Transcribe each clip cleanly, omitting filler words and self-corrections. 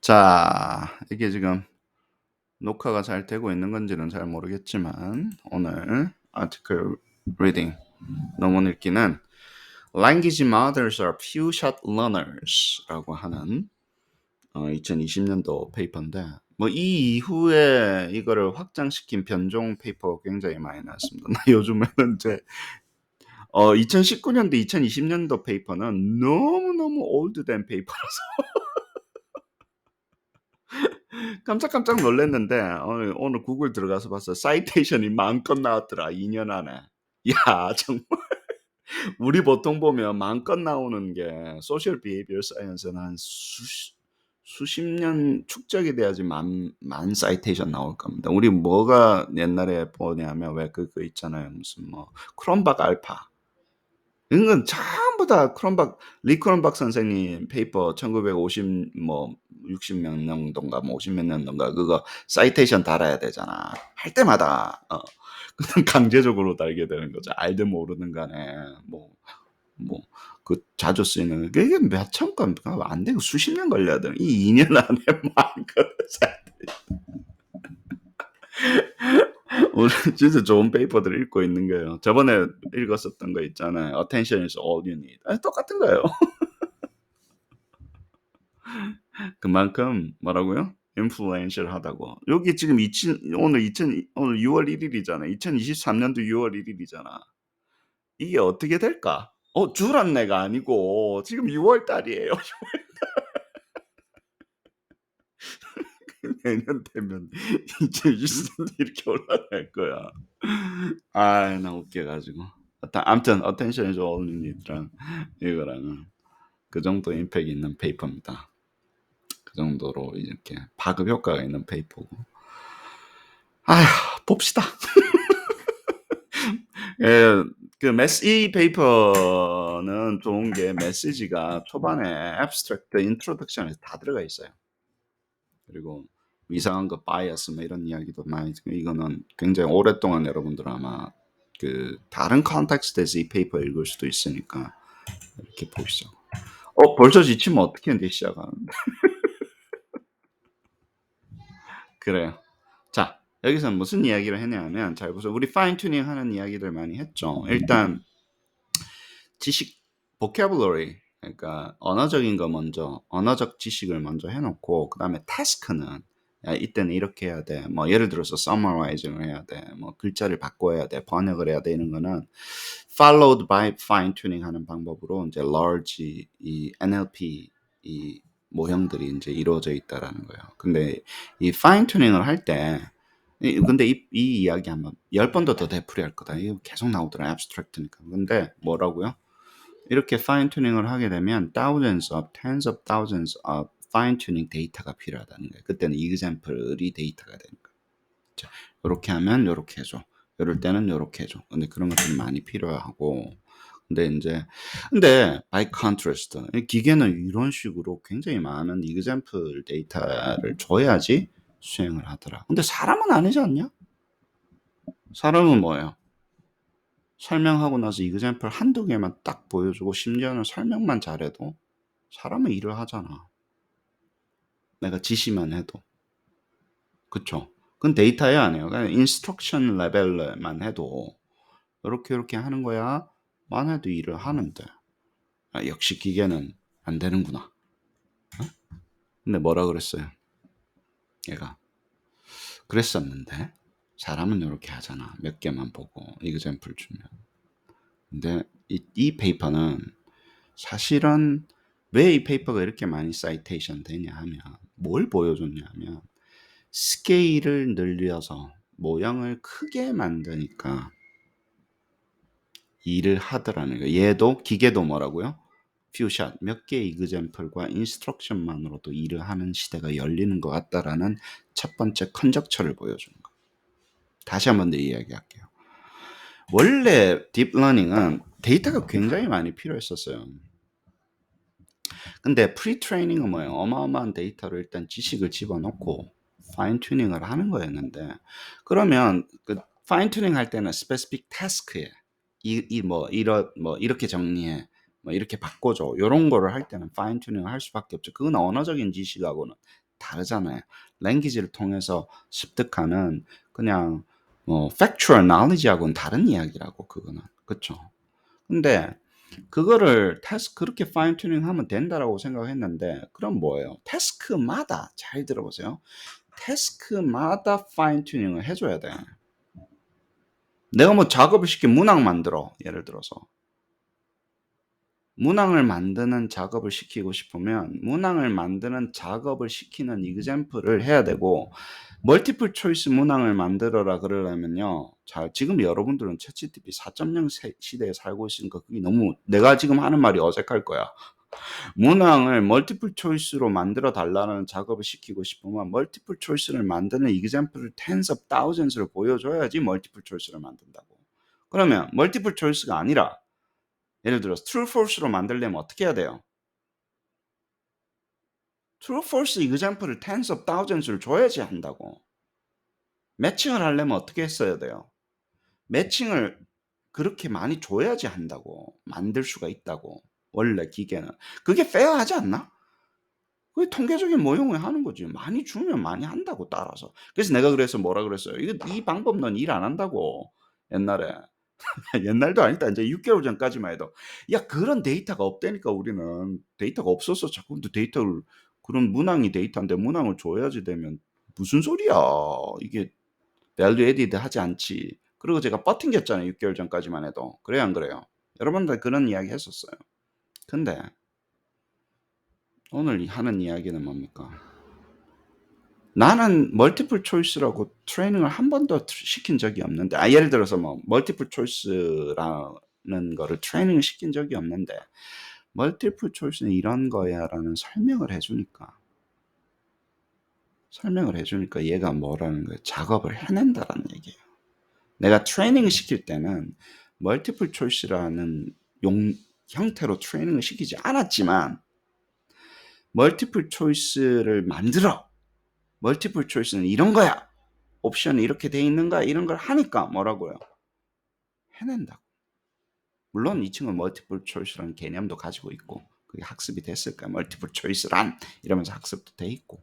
자, 이게 지금 녹화가 잘 되고 있는 건지는 잘 모르겠지만 오늘 아티클 리딩 논문 읽기는 Language Models are Few-Shot Learners라고 하는 2020년도 페이퍼인데 뭐 이 이후에 이거를 확장시킨 변종 페이퍼가 굉장히 많이 나왔습니다. 요즘에는 이제 2019년도, 2020년도 페이퍼는 너무너무 올드된 페이퍼라서 깜짝깜짝 놀랐는데 오늘 구글 들어가서 봤어요. 사이테이션이 마음껏 나왔더라. 2년 안에. 야 정말 우리 보통 보면 마음껏 나오는 게 소셜 비헤이비어 사이언스는 한 수십 년 축적이 돼야지 만 사이테이션 나올 겁니다. 우리 뭐가 옛날에 보냐면 왜 그거 있잖아요. 무슨 뭐 크롬박 알파 이런 건 전부 다 리 크롬박 선생님 페이퍼 1950 뭐 60몇 년도인가 뭐 50 몇 년도인가 그거 사이테이션 달아야 되잖아. 할 때마다 그건 강제적으로 달게 되는 거죠. 알든 모르든 간에 뭐 그 자주 쓰이는 그게 몇천 건가 안 되고 수십 년 걸려야 되는 이 2년 안에 많거든. 오늘 진짜 좋은 페이퍼들을 읽고 있는 거예요. 저번에 읽었었던 거 있잖아요. Attention is all you need. 똑같은 거예요. 그만큼 뭐라고요? influential하다고. 여기 지금 오늘 6월 1일이잖아. 2023년도 6월 1일이잖아. 이게 어떻게 될까? 줄었네가 아니고 지금 6월 달이에요. 내년 되면 2023년도 이렇게 올라갈 거야. 나 웃겨가지고. 아무튼 attention is all you need랑 이거랑은 그 정도 임팩이 있는 페이퍼입니다. 그 정도로 이렇게 파급 효과가 있는 페이퍼고. 봅시다. 예, 이 페이퍼는 좋은 게 메시지가 초반에 abstract introduction에 다 들어가 있어요. 그리고 이상한 거 바이어스 뭐 이런 이야기도 많이 이거는 굉장히 오랫동안 여러분들 아마 그 다른 컨텍스트에서 이 페이퍼 읽을 수도 있으니까 이렇게 보시죠. 벌써 지치면 어떻게 이제 시작하는데. 그래요. 자, 여기서 무슨 이야기를 했냐면 잘 보세요. 우리 파인 튜닝 하는 이야기들 많이 했죠. 일단 지식 vocabulary 그러니까 언어적인 거 먼저 언어적 지식을 먼저 해놓고 그 다음에 task는 야, 이때는 이렇게 해야 돼. 뭐 예를 들어서 summarizing을 해야 돼. 뭐 글자를 바꿔야 돼. 번역을 해야 돼. 이런 거는 followed by fine tuning 하는 방법으로 이제 large 이 NLP 이 모형들이 이제 이루어져 있다라는 거예요. 근데 이 fine tuning을 할 때 근데 이 이야기 한번 10번도 더 되풀이할 거다. 이거 계속 나오더라. abstract니까. 근데 뭐라고요? 이렇게 파인 튜닝을 하게 되면 thousands of, tens of thousands of 파인 튜닝 데이터가 필요하다는 거예요. 그때는 example이 데이터가 되는 거예요. 자, 요렇게 하면 요렇게 해줘. 요럴 때는 요렇게 해줘. 근데 그런 것들이 많이 필요하고 근데 by contrast 이 기계는 이런 식으로 굉장히 많은 example 데이터를 줘야지 수행을 하더라. 근데 사람은 아니지 않냐? 사람은 뭐예요? 설명하고 나서 example 한두 개만 딱 보여주고 심지어는 설명만 잘해도 사람은 일을 하잖아. 내가 지시만 해도. 그쵸? 그건 데이터야 아니에요. 그냥 인스트럭션 레벨만 해도 요렇게 하는 거야 만 해도 일을 하는데 역시 기계는 안 되는구나. 근데 뭐라 그랬어요? 얘가 그랬었는데 사람은 요렇게 하잖아. 몇 개만 보고 example 주면. 근데 이 페이퍼는 사실은 왜 이 페이퍼가 이렇게 많이 사이테이션 되냐 하면 뭘 보여줬냐 하면 스케일을 늘려서 모양을 크게 만드니까 일을 하더라는 거예요. 얘도 기계도 뭐라고요? 퓨샷 몇 개의 이그젬플과 인스트럭션만으로도 일을 하는 시대가 열리는 것 같다라는 첫 번째 컨적처를 보여주는 거예요. 다시 한 번 더 이야기할게요. 원래 딥러닝은 데이터가 굉장히 많이 필요했었어요. 근데 프리트레이닝은 뭐예요? 어마어마한 데이터를 일단 지식을 집어넣고 파인 튜닝을 하는 거였는데 그러면 그 파인 튜닝 할 때는 스페시픽 태스크에 이렇게 정리해 뭐 이렇게 바꿔줘 요런 거를 할 때는 파인 튜닝을 할 수밖에 없죠. 그건 언어적인 지식하고는 다르잖아요. 랭귀지를 통해서 습득하는 그냥 factual knowledge하고는 다른 이야기라고 그거는. 그쵸? 근데 그거를 그렇게 파인 튜닝하면 된다라고 생각했는데 그럼 뭐예요? 태스크마다 잘 들어보세요. 태스크마다 파인 튜닝을 해줘야 돼. 내가 뭐 작업을 시켜 문항 만들어. 예를 들어서. 문항을 만드는 작업을 시키고 싶으면 문항을 만드는 작업을 시키는 example을 해야 되고 멀티플 초이스 문항을 만들어라 그러려면요. 자, 지금 여러분들은 챗GPT 4.0 시대에 살고 있으니까 그게 너무 내가 지금 하는 말이 어색할 거야. 문항을 멀티플 초이스로 만들어 달라는 작업을 시키고 싶으면 멀티플 초이스를 만드는 example을 tens of thousands를 보여줘야지 멀티플 초이스를 만든다고. 그러면 멀티플 초이스가 아니라 예를 들어서 true, false로 만들려면 어떻게 해야 돼요? true, false example을 tens of thousands를 줘야지 한다고. 매칭을 하려면 어떻게 했어야 돼요? 매칭을 그렇게 많이 줘야지 한다고. 만들 수가 있다고. 원래 기계는. 그게 페어하지 않나? 그게 통계적인 모형을 하는 거지. 많이 주면 많이 한다고 따라서. 그래서 내가 그래서 뭐라 그랬어요? 이 방법 넌 일 안 한다고. 옛날에. 옛날도 아니다. 이제 6개월 전까지만 해도. 야, 그런 데이터가 없다니까 우리는. 데이터가 없어서 자꾸 데이터를 그런 문항이 데이터인데 문항을 줘야지 되면 무슨 소리야. 이게 value added 하지 않지. 그리고 제가 버팅겼잖아요. 6개월 전까지만 해도. 그래요, 안 그래요? 여러분들 그런 이야기 했었어요. 근데 오늘 하는 이야기는 뭡니까? 나는 멀티플 초이스라고 트레이닝을 한 번도 시킨 적이 없는데 예를 들어서 뭐 멀티플 초이스라는 거를 트레이닝을 시킨 적이 없는데 멀티플 초이스는 이런 거야라는 설명을 해주니까 얘가 뭐라는 거예요? 작업을 해낸다라는 얘기예요. 내가 트레이닝을 시킬 때는 멀티플 초이스라는 형태로 트레이닝을 시키지 않았지만 멀티플 초이스를 만들어. 멀티플 초이스는 이런 거야. 옵션이 이렇게 돼 있는가 이런 걸 하니까 뭐라고요? 해낸다고. 물론 이 친구는 멀티플 초이스라는 개념도 가지고 있고 그게 학습이 됐을까? 멀티플 초이스란 이러면서 학습도 돼 있고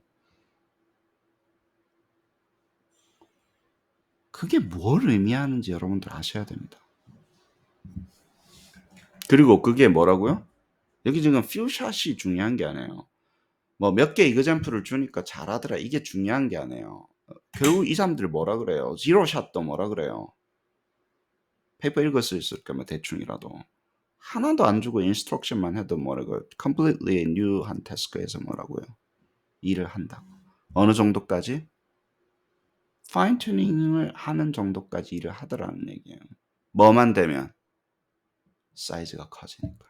그게 뭘 의미하는지 여러분들 아셔야 됩니다. 그리고 그게 뭐라고요? 여기 지금 퓨샷이 중요한 게 아니에요. 뭐 몇 개 이그젬플을 주니까 잘하더라 이게 중요한 게 아니에요. 결국 이 사람들 뭐라 그래요? 지로샷도 뭐라 그래요? 페이퍼 읽었을 거면 대충이라도 하나도 안 주고 인스트럭션만 해도 뭐라고 completely new한 태스크에서 뭐라고요? 일을 한다고. 어느 정도까지? 파인 튜닝을 하는 정도까지 일을 하더라는 얘기예요. 뭐만 되면 사이즈가 커지니까.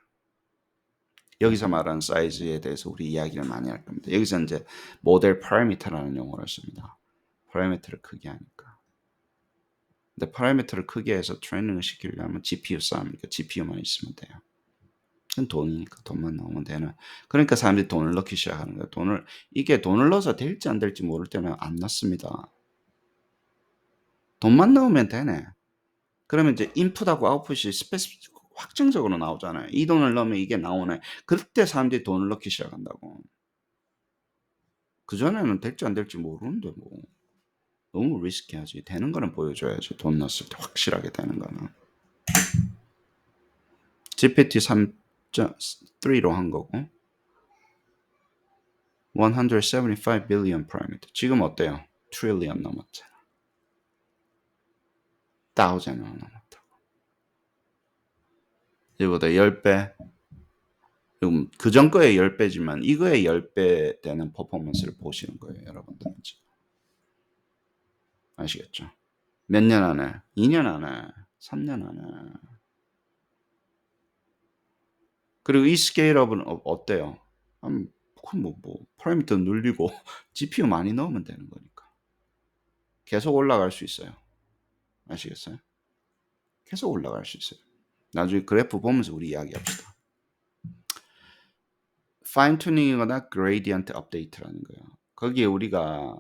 여기서 말하는 사이즈에 대해서 우리 이야기를 많이 할 겁니다. 여기서 이제 모델 파라미터라는 용어를 씁니다. 파라미터를 크게 하니까. 근데 파라미터를 크게 해서 트레이닝을 시키려면 GPU 싸움이니까 GPU만 있으면 돼요. 그건 돈이니까 돈만 넣으면 되는. 그러니까 사람들이 돈을 넣기 시작하는 거예요. 이게 돈을 넣어서 될지 안 될지 모를 때는 안 넣습니다. 돈만 넣으면 되네. 그러면 이제 인풋하고 아웃풋이 스페시픽 확정적으로 나오잖아요. 이 돈을 넣으면 이게 나오네. 그때 사람들이 돈을 넣기 시작한다고. 그전에는 될지 안 될지 모르는데 뭐. 너무 리스키하지. 되는 거는 보여줘야지. 돈 넣었을 때 확실하게 되는 거는. GPT 3.3로 한 거고 175 billion parameter. 지금 어때요? 트릴리언 넘었잖아. 1000을 넘었다고. 이거보다 10배. 그전 거의 10배지만 이거의 10배 되는 퍼포먼스를 보시는 거예요. 여러분들은 지금. 아시겠죠? 몇 년 안에? 2년 안에? 3년 안에? 그리고 이 스케일업은 어때요? 파라미터 늘리고 GPU 많이 넣으면 되는 거니까. 계속 올라갈 수 있어요. 아시겠어요? 계속 올라갈 수 있어요. 나중에 그래프 보면서 우리 이야기합시다. 파인 튜닝이거나 그레이디언트 업데이트라는 거예요. 거기에 우리가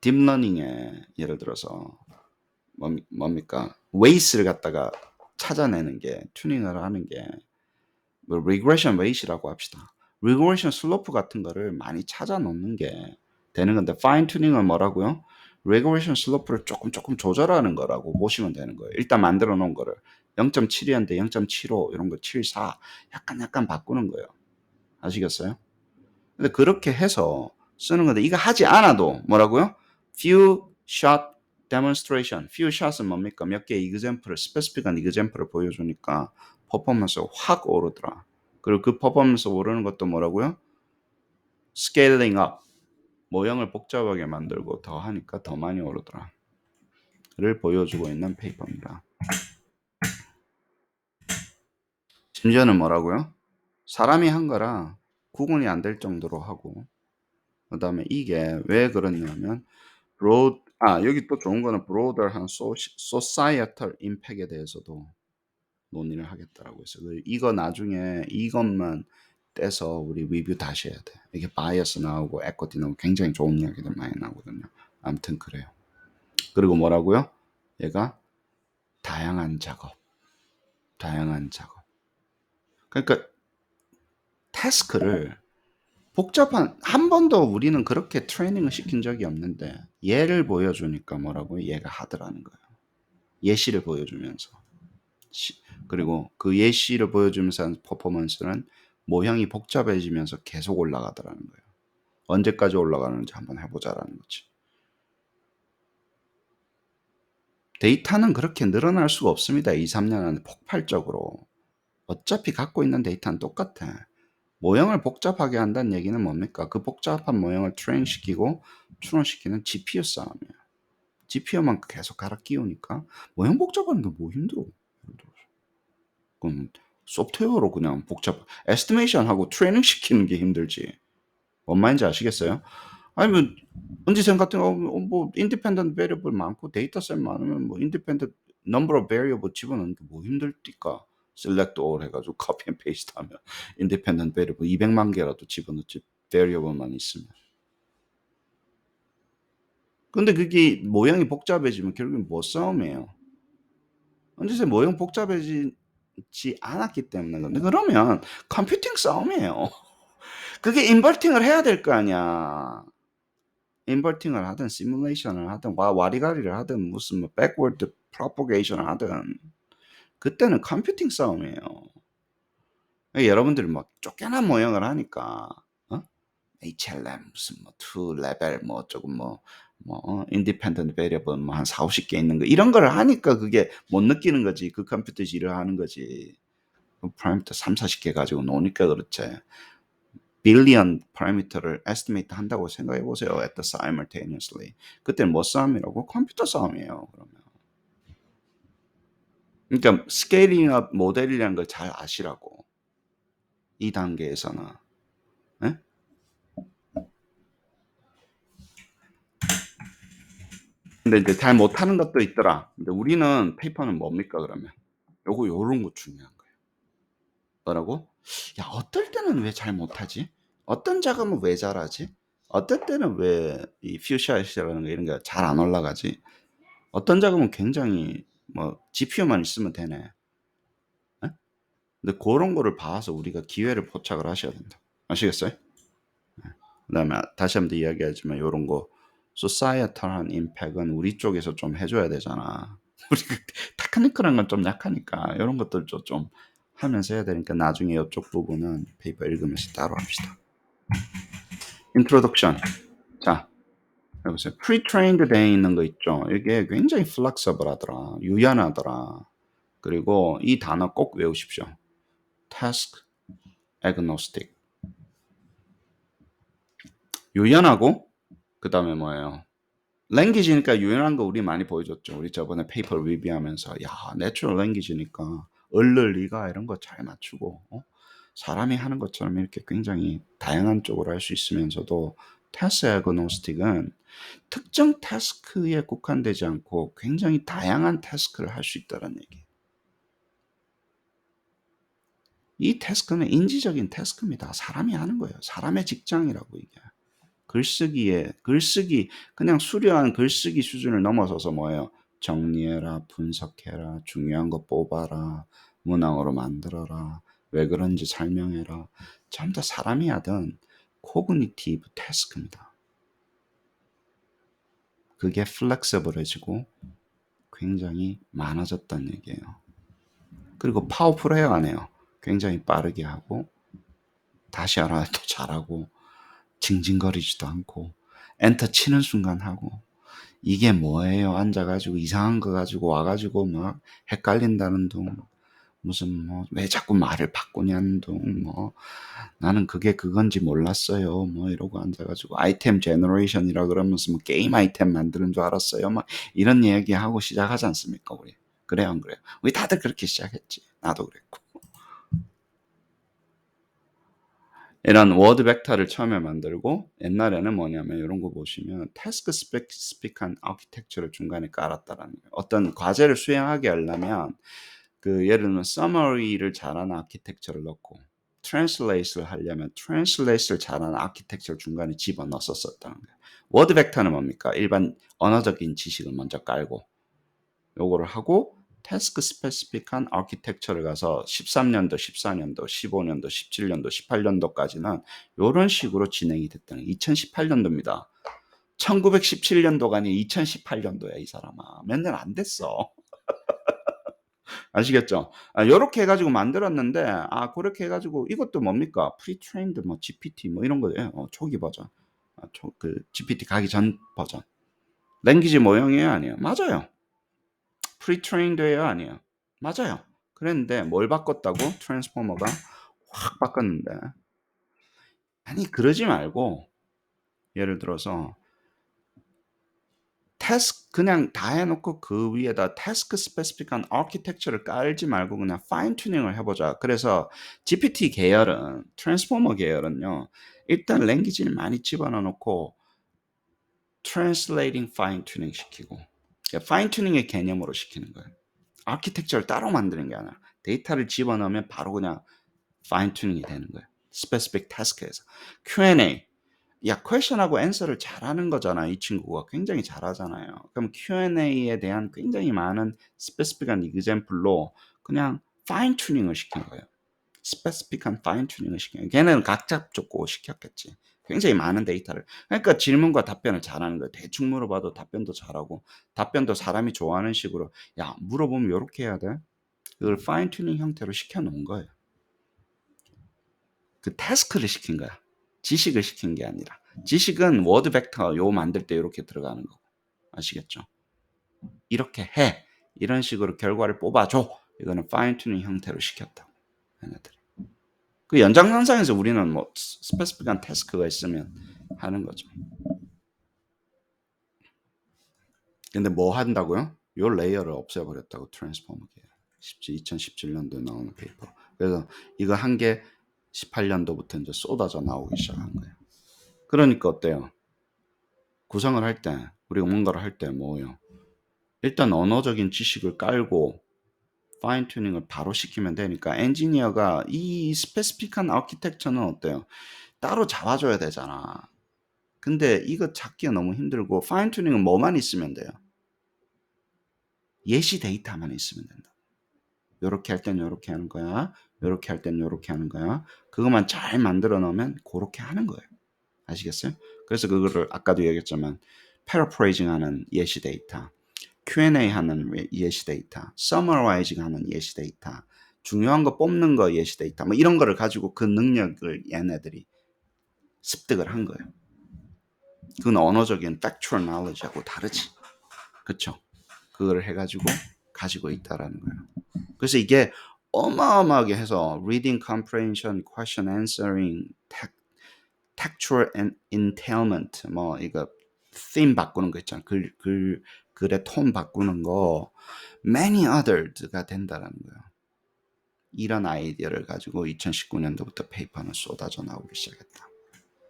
딥러닝에 예를 들어서 뭡니까? 웨이스를 갖다가 찾아내는 게 튜닝을 하는 게 리그레션 웨이시라고 합시다. 리그레션 슬로프 같은 거를 많이 찾아 놓는 게 되는 건데 파인 튜닝은 뭐라고요? 리그레션 슬로프를 조금 조절하는 거라고 보시면 되는 거예요. 일단 만들어 놓은 거를 0.7이었는데 0.75 이런 거 74 약간 바꾸는 거예요. 아시겠어요? 근데 그렇게 해서 쓰는 건데 이거 하지 않아도 뭐라고요? few shot demonstration. few shot은 뭡니까? 몇 개의 example을 스페시픽한 example을 보여주니까 퍼포먼스가 확 오르더라. 그리고 그 퍼포먼스 오르는 것도 뭐라고요? scaling up. 모형을 복잡하게 만들고 더 하니까 더 많이 오르더라. 를 보여주고 있는 페이퍼입니다. 심지어는 뭐라고요? 사람이 한 거라 구분이 안 될 정도로 하고 그 다음에 이게 왜 그러냐면 여기 또 좋은 거는 broader한 societal impact에 대해서도 논의를 하겠다라고 했어요. 이거 나중에 이것만 떼서 우리 리뷰 다시 해야 돼. 이게 바이어스 나오고 에코티 나오고 굉장히 좋은 이야기들 많이 나오거든요. 아무튼 그래요. 그리고 뭐라고요? 얘가 다양한 작업. 그러니까 태스크를 한 번도 우리는 그렇게 트레이닝을 시킨 적이 없는데 얘를 보여주니까 뭐라고요? 얘가 하더라는 거예요. 예시를 보여주면서. 그리고 그 예시를 보여주면서 하는 퍼포먼스는 모형이 복잡해지면서 계속 올라가더라는 거예요. 언제까지 올라가는지 한번 해보자라는 거지. 데이터는 그렇게 늘어날 수가 없습니다. 2, 3년 안에 폭발적으로. 어차피 갖고 있는 데이터는 똑같아. 모형을 복잡하게 한다는 얘기는 뭡니까? 그 복잡한 모형을 트레인시키고 추론시키는 GPU 싸움이에요. GPU만 계속 갈아 끼우니까 모형 복잡하는 게 뭐 힘들어. 그럼 소프트웨어로 그냥 에스티메이션하고 트레이닝 시키는 게 힘들지. 뭔 말인지 아시겠어요? 아니면 언지생 같은 거 뭐 인디펜던트 베리어블 많고 데이터셋 많으면 뭐 인디펜던트 넘버 오브 베리어블 집어넣는 게 뭐 힘들니까 select all 해가지고 copy and paste 하면 인디펜던트 베리어블 200만 개라도 집어넣지 베리어블만 있으면. 근데 그게 모양이 복잡해지면 결국엔 뭐 싸움이에요. 언제세 모형 복잡해지지 않았기 때문에. 근데 그러면 컴퓨팅 싸움이에요. 그게 인버팅을 해야 될 거 아니야. 인버팅을 하든 시뮬레이션을 하든 와리가리를 하든 무슨 뭐 백워드 프로포게이션을 하든 그때는 컴퓨팅 싸움이에요. 여러분들이 막 쫓겨난 모형을 하니까 HLM 무슨 뭐 2 레벨 뭐 어쩌고 인디펜던트 베리어블 뭐 한 40-50개 있는 거 이런 걸 하니까 그게 못 느끼는 거지. 그 컴퓨터에서 일을 하는 거지. 파라미터 3-40개 가지고 노니까 그렇지. 빌리언 파라미터를 에스티메이트 한다고 생각해 보세요. at the simultaneously. 그때는 뭐 싸움이라고? 컴퓨터 싸움이에요. 그러면. 그러니까 스케일링 업 모델이라는 걸 잘 아시라고. 이 단계에서는. 네? 근데 이제 잘 못하는 것도 있더라. 근데 우리는 페이퍼는 뭡니까 그러면? 요런 거 중요한 거예요. 뭐라고? 야, 어떨 때는 왜 잘 못하지? 어떤 작업은 왜 잘하지? 어떨 때는 왜 이 퓨샤이시라는 거 이런 게 잘 안 올라가지? 어떤 작업은 굉장히 뭐 GPU만 있으면 되네. 에? 근데 그런 거를 봐서 우리가 기회를 포착을 하셔야 된다. 아시겠어요? 그다음에 다시 한번 이야기하지만 요런 거 소사이어털한 임팩은 우리 쪽에서 좀 해줘야 되잖아. 우리 테크니컬한 건 좀 약하니까 이런 것들 좀 하면서 해야 되니까 나중에 이쪽 부분은 페이퍼 읽으면서 따로 합시다. 인트로덕션. 자, 여보세요. pre-trained 돼 있는 거 있죠. 이게 굉장히 flexible 하더라. 유연하더라. 그리고 이 단어 꼭 외우십시오. task agnostic. 유연하고 그 다음에 뭐예요? 랭귀지니까 유연한 거 우리 많이 보여줬죠. 우리 저번에 페이퍼 리뷰하면서 야 내추럴 랭귀지니까 을를리가 이런 거 잘 맞추고 사람이 하는 것처럼 이렇게 굉장히 다양한 쪽으로 할 수 있으면서도 태스 애그노스틱은 특정 태스크에 국한되지 않고 굉장히 다양한 태스크를 할 수 있다는 얘기. 이 태스크는 인지적인 태스크입니다. 사람이 하는 거예요. 사람의 직장이라고 이게. 글쓰기 그냥 수려한 글쓰기 수준을 넘어서서 뭐예요? 정리해라, 분석해라, 중요한 거 뽑아라, 문항으로 만들어라, 왜 그런지 설명해라. 전부 다 사람이 하던 코그니티브 태스크입니다. 그게 플렉서블해지고 굉장히 많아졌다는 얘기예요. 그리고 파워풀해요, 안 해요? 굉장히 빠르게 하고 다시 알아야 또 잘하고 징징거리지도 않고 엔터 치는 순간 하고 이게 뭐예요? 앉아가지고 이상한 거 가지고 와가지고 막 헷갈린다는 둥 무슨 뭐 왜 자꾸 말을 바꾸냐는 둥 뭐 나는 그게 그건지 몰랐어요 뭐 이러고 앉아가지고 아이템 제너레이션이라 그러면서 뭐 게임 아이템 만드는 줄 알았어요 막 이런 얘기하고 시작하지 않습니까 우리? 그래요 안 그래요? 우리 다들 그렇게 시작했지. 나도 그랬고. 이런 워드 벡터를 처음에 만들고 옛날에는 뭐냐면 이런 거 보시면 태스크 스페시픽한 아키텍처를 중간에 깔았다라는 거예요. 어떤 과제를 수행하게 하려면 그 예를 들면 summary를 잘하는 아키텍처를 넣고 translate를 하려면 translate를 잘하는 아키텍처를 중간에 집어넣었었다는 거예요. 워드 벡터는 뭡니까? 일반 언어적인 지식을 먼저 깔고 요거를 하고 태스크 스페시픽한 아키텍처를 가서 13년도, 14년도, 15년도, 17년도, 18년도까지는 요런 식으로 진행이 됐다는 2018년도입니다. 1917년도가 아니라 2018년도야 이 사람아. 몇 년 안 됐어. 아시겠죠? 요렇게 해가지고 만들었는데 그렇게 해가지고 이것도 뭡니까? 프리트레인드 뭐 GPT 뭐 이런 거예요. 초기 버전. 그 GPT 가기 전 버전. 랭귀지 모형이에요 아니에요? 맞아요. 프리트레인드예요 아니에요? 맞아요. 그랬는데 뭘 바꿨다고? 트랜스포머가 확 바꿨는데 아니 그러지 말고 예를 들어서 태스크 그냥 다 해놓고 그 위에다 태스크 스페시픽한 아키텍처를 깔지 말고 그냥 파인 튜닝을 해보자. 그래서 GPT 계열은 트랜스포머 계열은요. 일단 랭귀지를 많이 집어넣어 놓고 트랜슬레이팅 파인 튜닝 시키고 파인 튜닝의 개념으로 시키는 거예요. 아키텍처를 따로 만드는 게 아니라 데이터를 집어넣으면 바로 그냥 파인 튜닝이 되는 거예요. 스페시픽 태스크에서. Q&A. 야, 퀘션하고 앤서를 잘하는 거잖아. 이 친구가 굉장히 잘하잖아요. 그럼 Q&A에 대한 굉장히 많은 스페시픽한 이그젬플로 그냥 파인 튜닝을 시킨 거예요. 스페시픽한 파인 튜닝을 시킨 거예요. 걔네는 각자 쫓고 시켰겠지. 굉장히 많은 데이터를. 그러니까 질문과 답변을 잘하는 거예요. 대충 물어봐도 답변도 잘하고 답변도 사람이 좋아하는 식으로 야, 물어보면 이렇게 해야 돼. 그걸 파인 튜닝 형태로 시켜 놓은 거예요. 그 태스크를 시킨 거야. 지식을 시킨 게 아니라. 지식은 워드 벡터 요 만들 때 이렇게 들어가는 거고. 아시겠죠? 이렇게 해. 이런 식으로 결과를 뽑아줘. 이거는 파인 튜닝 형태로 시켰다고. 얘네들이. 그 연장선상에서 우리는 뭐 스페시픽한 태스크가 있으면 하는 거죠. 근데 뭐 한다고요? 요 레이어를 없애버렸다고 트랜스포머기에. 2017년도에 나오는 페이퍼. 그래서 이거 한 개 18년도부터 이제 쏟아져 나오기 시작한 거예요. 그러니까 어때요? 구성을 할 때, 우리가 뭔가를 할 때 뭐예요? 일단 언어적인 지식을 깔고 파인 튜닝을 바로 시키면 되니까 엔지니어가 이 스페시픽한 아키텍처는 어때요? 따로 잡아줘야 되잖아. 근데 이거 잡기가 너무 힘들고 파인 튜닝은 뭐만 있으면 돼요? 예시 데이터만 있으면 된다. 요렇게 할 땐 요렇게 하는 거야. 요렇게 할 땐 요렇게 하는 거야. 그것만 잘 만들어 놓으면 그렇게 하는 거예요. 아시겠어요? 그래서 그거를 아까도 얘기했지만 패러프레이징 하는 예시 데이터, Q&A 하는 예시 데이터, 서머라이징 하는 예시 데이터, 중요한 거 뽑는 거 예시 데이터 뭐 이런 거를 가지고 그 능력을 얘네들이 습득을 한 거예요. 그건 언어적인 factual knowledge하고 다르지. 그렇죠? 그걸 해가지고 가지고 있다라는 거예요. 그래서 이게 어마어마하게 해서 reading comprehension, question answering, textual entailment 뭐 이거 theme 바꾸는 거 있잖아. 글의 톤 바꾸는 거 many others가 된다라는 거예요. 이런 아이디어를 가지고 2019년도부터 페이퍼는 쏟아져 나오기 시작했다.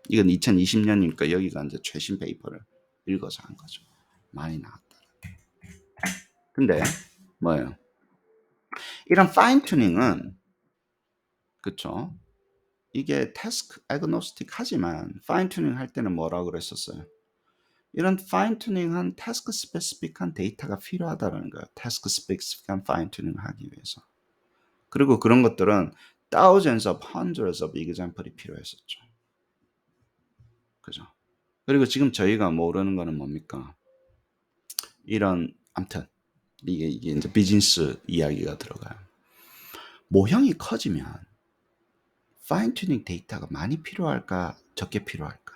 이건 2020년이니까 여기가 이제 최신 페이퍼를 읽어서 한 거죠. 많이 나왔다. 근데 뭐예요? 이런 파인 튜닝은 그쵸? 이게 태스크 애그노스틱 하지만 파인 튜닝 할 때는 뭐라고 그랬었어요? 이런 파인 튜닝한 태스크 스페시픽한 데이터가 필요하다는 거예요. 태스크 스페시픽한 파인 튜닝을 하기 위해서. 그리고 그런 것들은 thousands of hundreds of example이 필요했었죠. 그죠? 그리고 지금 저희가 모르는 거는 뭡니까? 이런 암튼 이게 인제 비즈니스 이야기가 들어가요. 모형이 커지면 파인 튜닝 데이터가 많이 필요할까? 적게 필요할까?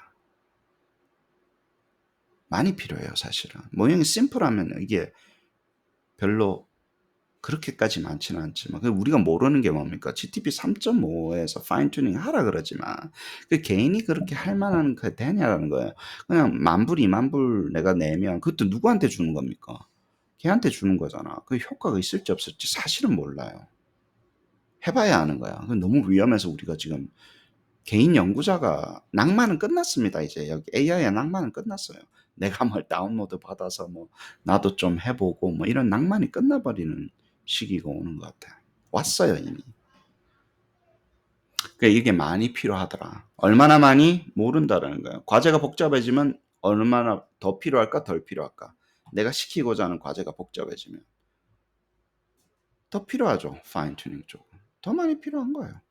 많이 필요해요, 사실은. 모형이 심플하면 이게 별로 그렇게까지 많지는 않지만 우리가 모르는 게 뭡니까? GTP 3.5에서 파인 튜닝 하라 그러지만 그 개인이 그렇게 할 만한 게 되냐라는 거예요. 그냥 10,000불, 20,000불 내가 내면 그것도 누구한테 주는 겁니까? 걔한테 주는 거잖아. 그 효과가 있을지 없을지 사실은 몰라요. 해봐야 아는 거야. 그건 너무 위험해서 우리가 지금 개인 연구자가 낭만은 끝났습니다. 이제 여기 AI의 낭만은 끝났어요. 내가 뭘 다운로드 받아서 뭐 나도 좀 해보고 뭐 이런 낭만이 끝나버리는 시기가 오는 것 같아. 왔어요 이미. 그러니까 이게 많이 필요하더라. 얼마나 많이 모른다라는 거예요. 과제가 복잡해지면 얼마나 더 필요할까 덜 필요할까. 내가 시키고자 하는 과제가 복잡해지면 더 필요하죠. 파인 튜닝 쪽은. 더 많이 필요한 거예요.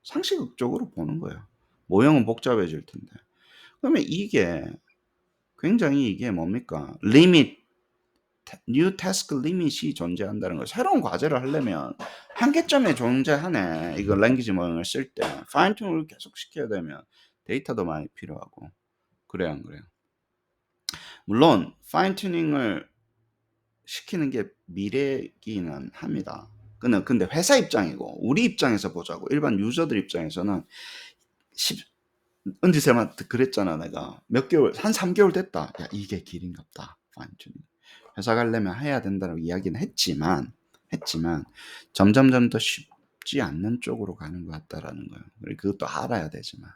상식적으로 보는 거예요. 모형은 복잡해질 텐데. 그러면 이게 굉장히 이게 뭡니까? 리밋, 뉴 태스크 리밋이 존재한다는 거예요. 새로운 과제를 하려면 한계점에 존재하네. 이거 랭귀지 모형을 쓸 때 파인 튜닝을 계속 시켜야 되면 데이터도 많이 필요하고 그래요, 안 그래요? 물론 파인 튜닝을 시키는 게 미래기는 합니다. 근데 회사 입장이고 우리 입장에서 보자고 일반 유저들 입장에서는 은지쌤한테 그랬잖아 내가 몇 개월 한 3개월 됐다. 야 이게 길인갑다. 파인 튜닝. 회사 가려면 해야 된다고 이야기는 했지만 점점점 더 쉽지 않는 쪽으로 가는 것 같다라는 거예요. 그리고 그것도 알아야 되지만.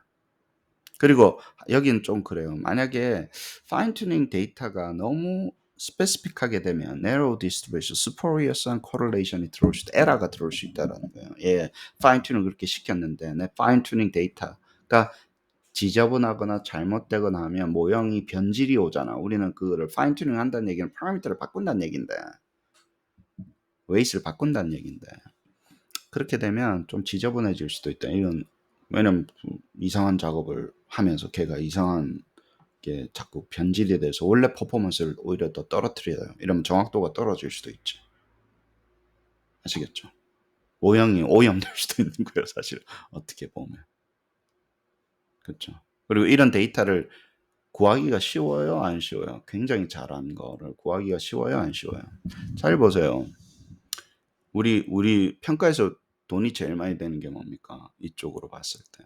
그리고 여기는 좀 그래요. 만약에 파인 튜닝 데이터가 너무 스페시픽하게 되면 narrow distribution, spurious한 correlation이 들어올 수 있다. 에러가 들어올 수 있다라는 거예요. 예, 파인 튜닝을 그렇게 시켰는데 내 파인 튜닝 데이터가 지저분하거나 잘못되거나 하면 모형이 변질이 오잖아. 우리는 그거를 파인 튜닝 한다는 얘기는 파라미터를 바꾼다는 얘기인데 웨이트를 바꾼다는 얘기인데 그렇게 되면 좀 지저분해질 수도 있다. 이건 왜냐면 이상한 작업을 하면서 걔가 이상한 게 자꾸 변질이 돼서 원래 퍼포먼스를 오히려 더 떨어뜨려요. 이러면 정확도가 떨어질 수도 있죠. 아시겠죠? 모형이 오염될 수도 있는 거예요, 사실. 어떻게 보면. 그렇죠. 그리고 이런 데이터를 구하기가 쉬워요, 안 쉬워요? 굉장히 잘한 거를 구하기가 쉬워요, 안 쉬워요? 잘 보세요. 우리 평가에서 돈이 제일 많이 되는 게 뭡니까? 이쪽으로 봤을 때.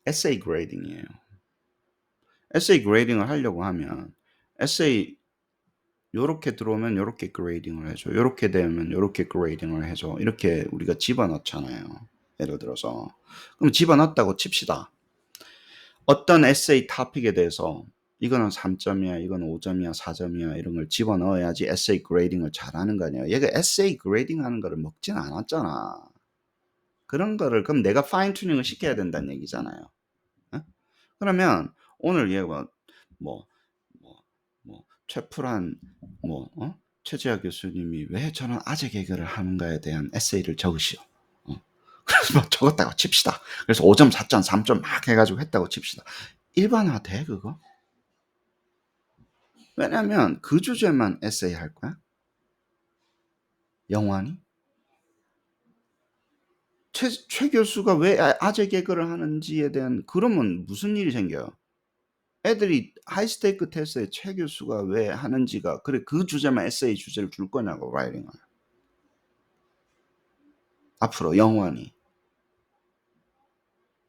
에세이 그레이딩이에요. 에세이 그레이딩을 하려고 하면 에세이 요렇게 들어오면 요렇게 그레이딩을 해줘. 요렇게 되면 요렇게 그레이딩을 해줘. 이렇게 우리가 집어넣잖아요. 예를 들어서. 그럼 집어넣었다고 칩시다. 어떤 에세이 토픽에 대해서 이거는 3점이야, 이건 5점이야, 4점이야 이런 걸 집어넣어야지 에세이 그레이딩을 잘하는 거 아니에요. 얘가 에세이 그레이딩 하는 거를 먹진 않았잖아. 그런 거를 그럼 내가 파인 튜닝을 시켜야 된다는 얘기잖아요. 어? 그러면 오늘 얘가 뭐 최프란 최재하 교수님이 왜 저는 아재 개그를 하는가에 대한 에세이를 적으시오. 그래서 막 적었다고 칩시다. 그래서 5점, 4점, 3점 막 해가지고 했다고 칩시다. 일반화 돼 그거? 왜냐면 그 주제만 에세이 할 거야? 영원히? 최 교수가 왜 아재 개그를 하는지에 대한 그러면 무슨 일이 생겨요? 애들이 하이스테이크 테스트에 최 교수가 왜 하는지가 그래 그 주제만 에세이 주제를 줄 거냐고 라이팅을 앞으로 영원히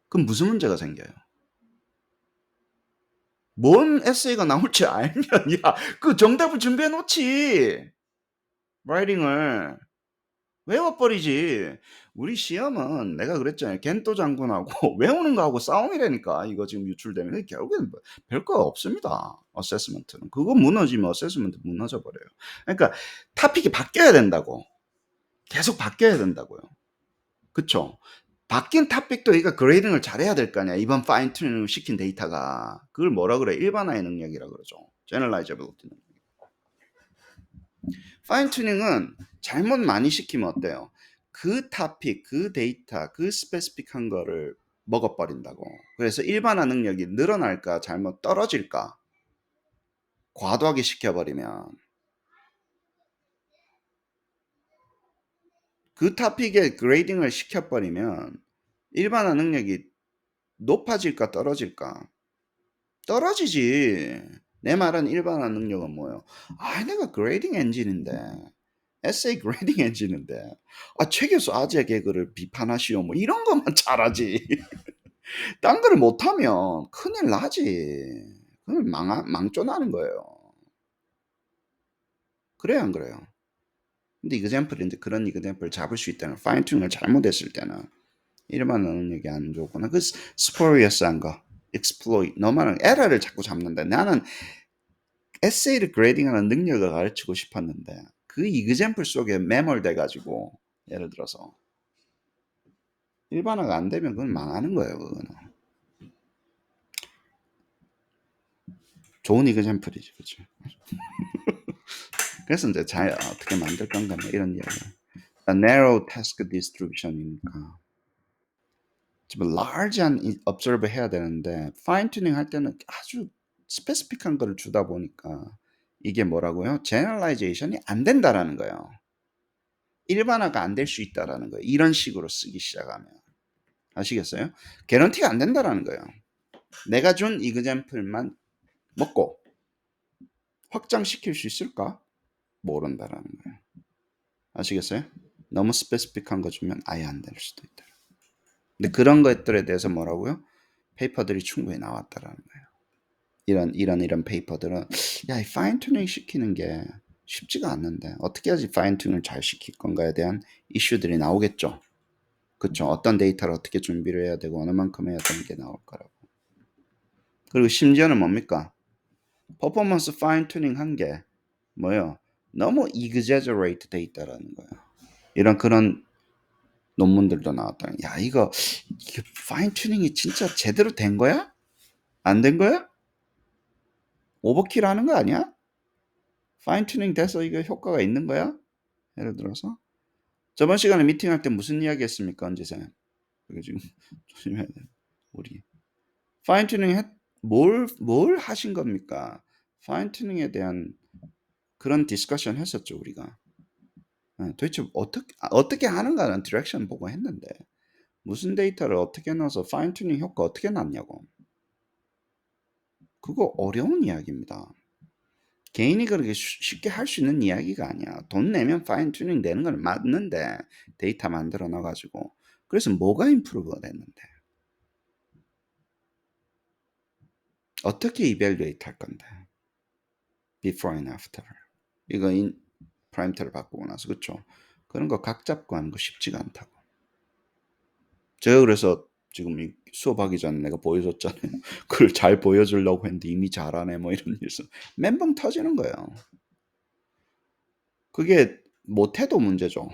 그럼 무슨 문제가 생겨요? 뭔 에세이가 나올지 알면 야 그 정답을 준비해 놓지 라이팅을 외워버리지. 우리 시험은 내가 그랬잖아요. 겐또 장군하고 외우는 거하고 싸움이라니까. 이거 지금 유출되면 결국엔 별거 없습니다. 어세스먼트는. 그거 무너지면 어세스먼트 무너져 버려요. 그러니까 토픽이 바뀌어야 된다고. 계속 바뀌어야 된다고요. 그쵸? 바뀐 토픽도 얘가 그레이딩을 잘해야 될 거 아니야. 이번 파인 튜닝을 시킨 데이터가. 그걸 뭐라 그래? 일반화의 능력이라 그러죠. 제너럴라이저빌리티 능력. 파인 튜닝은 잘못 많이 시키면 어때요? 그 topic, 그 데이터, 그 스페시픽한 거를 먹어버린다고. 그래서 일반화 능력이 늘어날까 잘못 떨어질까 과도하게 시켜버리면 그 tofic에 그레이딩을 시켜버리면 일반화 능력이 높아질까 떨어질까? 떨어지지. 내 말은 일반화 능력은 뭐예요? 아, 내가 그레이딩 엔진인데, 에세이 그레이딩 엔진인데, 아, 책에서 아재 개그를 비판하시오. 뭐 이런 것만 잘하지. 딴 거를 못하면 큰일 나지. 그건 망조나는 거예요. 그래요, 안 그래요? 근데 이그젬플인데 그런 이그젬플을 잡을 수 있다는 파인 튜닝을 잘못했을 때는 일반 능력이 안 좋구나. 그 스포리어스한 거, exploit. 너만은 에러를 자꾸 잡는다. 나는 에세이를 그레이딩하는 능력을 가르치고 싶었는데 그 이그젬플 속에 매몰돼 가지고 예를 들어서 일반화가 안 되면 그건 망하는 거예요. 그거는 좋은 이그젬플이지, 그렇죠? 그래서 이제 잘 어떻게 만들 건가 뭐 이런 이야기. narrow task distribution이니까 좀 large한 observe 해야 되는데 fine tuning 할 때는 아주 스페시픽한 거를 주다 보니까 이게 뭐라고요? generalization이 안 된다라는 거예요. 일반화가 안 될 수 있다라는 거예요. 이런 식으로 쓰기 시작하면. 아시겠어요? 개런티가 안 된다라는 거예요. 내가 준 이그젬플만 먹고 확장시킬 수 있을까? 모른다라는 거예요. 아시겠어요? 너무 스페시픽한 거 주면 아예 안 될 수도 있다. 근데 그런 것들에 대해서 뭐라고요? 페이퍼들이 충분히 나왔다라는 거예요. 이런 페이퍼들은 야, 이 파인 튜닝 시키는 게 쉽지가 않는데 어떻게 해야지 파인 튜닝을 잘 시킬 건가에 대한 이슈들이 나오겠죠. 그렇죠. 어떤 데이터를 어떻게 준비를 해야 되고 어느 만큼 해야 되는 게 나올 거라고. 그리고 심지어는 뭡니까? 퍼포먼스 파인 튜닝 한 게 뭐예요? 너무 exaggerate 돼 있다라는 거예요. 이런 그런 논문들도 나왔다. 야, 이게 파인 튜닝이 진짜 제대로 된 거야? 안 된 거야? 오버킬 하는 거 아니야? 파인 튜닝 돼서 이거 효과가 있는 거야? 예를 들어서 저번 시간에 미팅할 때 무슨 이야기 했습니까? 언제세요? 이거 지금 조심해야 돼. 우리 파인 튜닝 뭘 하신 겁니까? 파인 튜닝에 대한 그런 디스커션 했었죠, 우리가. 도대체 어떻게 하는가는 디렉션 보고 했는데 무슨 데이터를 어떻게 넣어서 파인 튜닝 효과 어떻게 났냐고. 그거 어려운 이야기입니다. 개인이 그렇게 쉽게 할 수 있는 이야기가 아니야. 돈 내면 파인 튜닝 되는 건 맞는데 데이터 만들어 놔가지고 그래서 뭐가 임프루브가 됐는데 어떻게 이벨리에이트 할 건데 before and after 이거 프라임테를 바꾸고 나서 그쵸? 그런 거 각 잡고 하는 거 쉽지가 않다고. 제가 그래서 지금 수업하기 전에 내가 보여줬잖아요. 그걸 잘 보여주려고 했는데 이미 잘하네 뭐 이런 일서 멘붕 터지는 거예요. 그게 못해도 문제죠.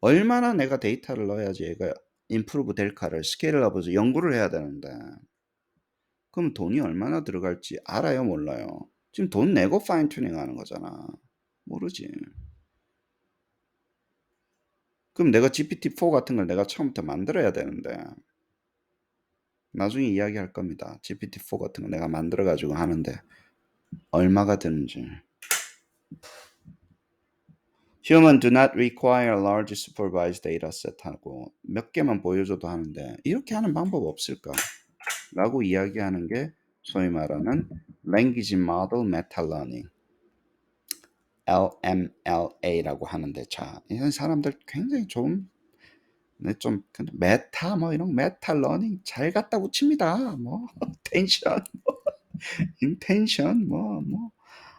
얼마나 내가 데이터를 넣어야지 얘가 임프루브 될까를 스케일업해서 연구를 해야 되는데 그럼 돈이 얼마나 들어갈지 알아요 몰라요? 지금 돈 내고 파인 튜닝 하는 거잖아. 모르지. 그럼 내가 GPT-4 같은 걸 내가 처음부터 만들어야 되는데 나중에 이야기할 겁니다. GPT-4 같은 거 내가 만들어 가지고 하는데 얼마가 드는지. Human do not require large supervised dataset 하고 몇 개만 보여줘도 하는데 이렇게 하는 방법 없을까? 라고 이야기하는 게 소위 말하는 Language Model Meta Learning LMLA라고 하는데 자, 이런 사람들 굉장히 좀 메타 뭐 이런 메타 러닝 잘 갖다 붙입니다. 뭐 텐션, 인텐션 뭐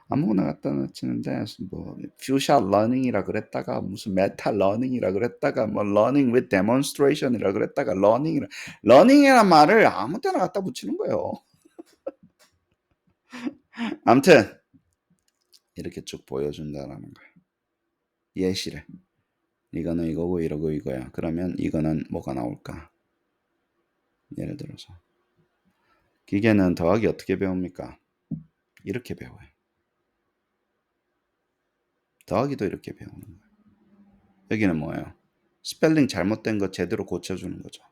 아무거나 갖다 놓치는데 뭐 퓨샷 러닝이라 그랬다가 무슨 메타 러닝이라 그랬다가 뭐 러닝 with demonstration이라 그랬다가 러닝이란 말을 아무 때나 갖다 붙이는 거예요. 아무튼 이렇게 쭉 보여준다라는 거예요. 예시를. 이거는 이거고 이러고 이거야. 그러면 이거는 뭐가 나올까? 예를 들어서 기계는 더하기 어떻게 배웁니까? 이렇게 배워요. 더하기도 이렇게 배우는 거예요. 여기는 뭐예요? 스펠링 잘못된 거 제대로 고쳐주는 거죠.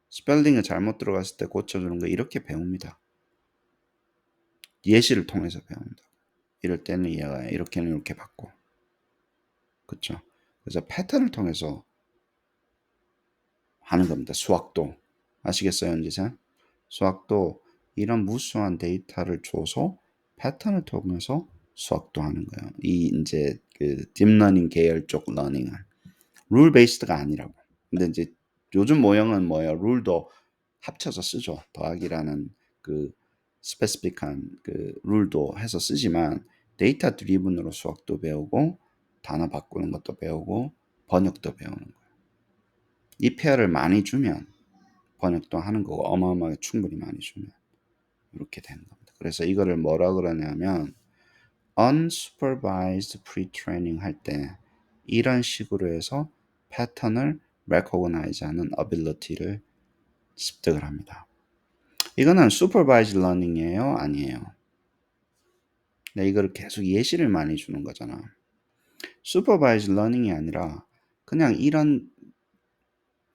스펠링이 잘못 들어갔을 때 고쳐주는 거 이렇게 배웁니다. 예시를 통해서 배웁니다. 이럴 때는 얘가 이렇게는 이렇게 받고. 그쵸? 그래서 패턴을 통해서 하는 겁니다. 수학도. 아시겠어요, 연지생? 수학도 이런 무수한 데이터를 줘서 패턴을 통해서 수학도 하는 거예요. 이 이제 그 딥러닝 계열 쪽 러닝을 룰 베이스드가 아니라고. 근데 이제 요즘 모형은 뭐예요? 룰도 합쳐서 쓰죠. 더하기라는 그 스페시픽한 그 룰도 해서 쓰지만 데이터 드리븐으로 수학도 배우고 단어 바꾸는 것도 배우고 번역도 배우는 거예요. 이 페어를 많이 주면 번역도 하는 거고 어마어마하게 충분히 많이 주면 이렇게 되는 겁니다. 그래서 이거를 뭐라 그러냐면 unsupervised pre-training 할 때 이런 식으로 해서 패턴을 recognize 하는 ability를 습득을 합니다. 이거는 supervised learning이에요? 아니에요? 네, 이거를 계속 예시를 많이 주는 거잖아. supervised learning이 아니라 그냥 이런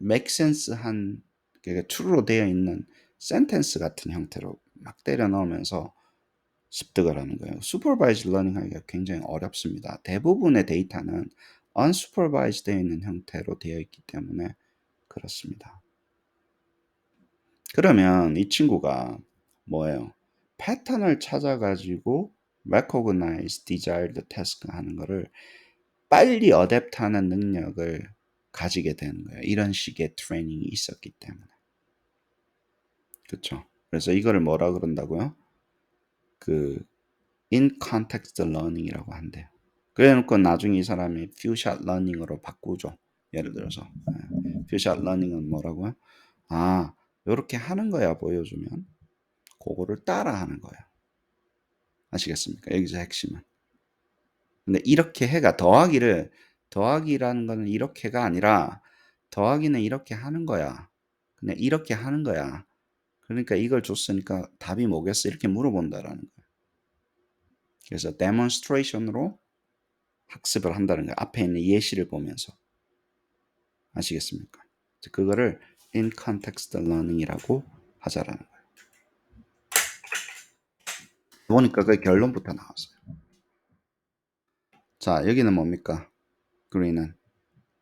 make sense한 그러니까 true로 되어 있는 센텐스 같은 형태로 막 때려 넣으면서 습득을 하는 거예요. supervised learning 하기가 굉장히 어렵습니다. 대부분의 데이터는 unsupervised 되어 있는 형태로 되어 있기 때문에 그렇습니다. 그러면 이 친구가 뭐예요? 패턴을 찾아가지고 recognize desired task 하는 거를 빨리 어댑트하는 능력을 가지게 되는 거예요. 이런 식의 트레이닝이 있었기 때문에. 그렇죠? 그래서 이거를 뭐라 그런다고요? 그 in context learning이라고 한대요. 그래놓고 나중에 이 사람이 few shot learning으로 바꾸죠. 예를 들어서 few shot learning은 뭐라고요? 아, 요렇게 하는 거야 보여주면 그거를 따라 하는 거예요. 아시겠습니까? 여기서 핵심은. 근데 이렇게 해가 더하기라는 거는 이렇게가 아니라 더하기는 이렇게 하는 거야. 그냥 이렇게 하는 거야. 그러니까 이걸 줬으니까 답이 뭐겠어? 이렇게 물어본다라는 거예요. 그래서 demonstration으로 학습을 한다는 거예요. 앞에 있는 예시를 보면서. 아시겠습니까? 그거를 in context learning이라고 하자라는 거예요. 보니까 그 결론부터 나왔어요. 자, 여기는 뭡니까? green은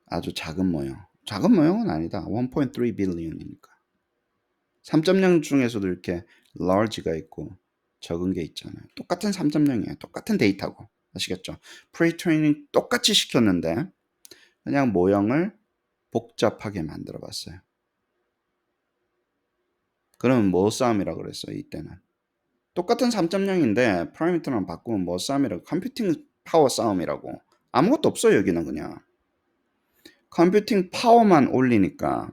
아주 작은 모형. 작은 모형은 아니다. 1.3 billion이니까. 3.0 중에서도 이렇게 large가 있고 적은 게 있잖아요. 똑같은 3.0이에요. 똑같은 데이터고. 아시겠죠? 프리-트레이닝 똑같이 시켰는데 그냥 모형을 복잡하게 만들어 봤어요. 그러면 뭐 싸움이라고 그랬어요, 이때는? 똑같은 3.0인데 파라미터만 바꾸면 뭐 싸움이라고? 컴퓨팅 파워 싸움이라고. 아무것도 없어요, 여기는 그냥. 컴퓨팅 파워만 올리니까